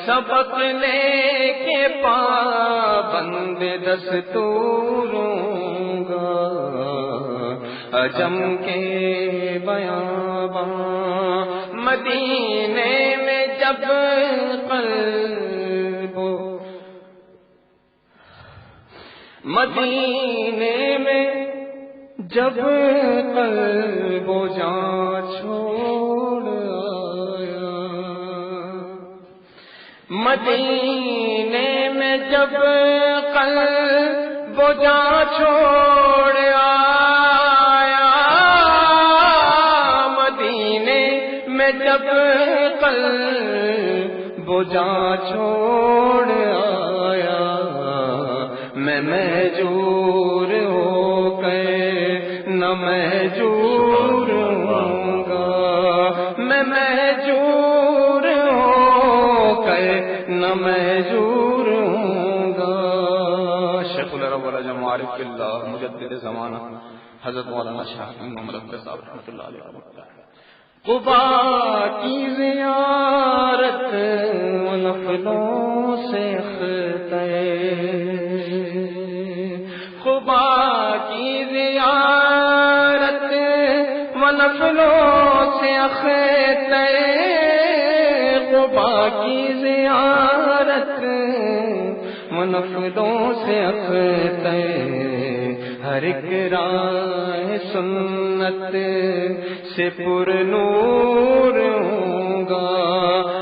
سبق لے کے پابند دستور ہوں گا. عجم کے بیاباں مدینے میں جب مدینے میں جب قلب و جان چھوڑ آیا. مدینے میں جب قلب و جان چھوڑ آیا. مدینے میں جب قلب و جان چھوڑ آیا. میں مہجور ہو کے نہ مہجور ہوں گا. میں مہجور ہو کے نہ مہجور ہوں گا. شیخ العرب والجم عارف اللہ مجدد زمانہ حضرت مولانا شاہ محمد اختر صاحب رحمۃ اللہ علیہ. قبا کی زیارت نفلوں سے قبا کی زیارت نفلوں سے قبا کی زیارت نفلوں سے ہر ایک راہ سنت سے پر نور ہوں گا.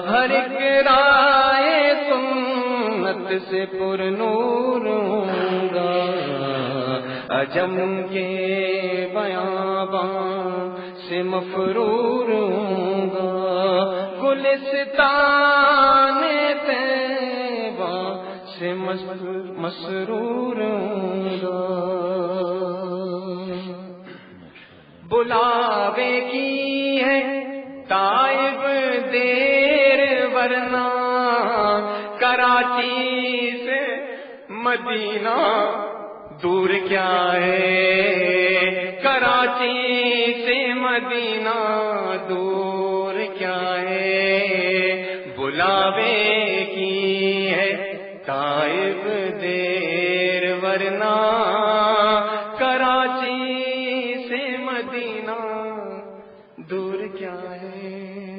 ہر ایک راہ سنت سے پر نور ہوں گا. عجم کے بیاباں سے مفرور ہوں گا. گلستان طیبہ سے مسرور ہوں گا. بلاوے کی ہے طائف دیر ورنہ کراچی سے مدینہ دور کیا ہے. کراچی سے مدینہ دور کیا ہے. بلاوے کی ہے طائف دیر ورنہ کراچی سے مدینہ دور کیا ہے.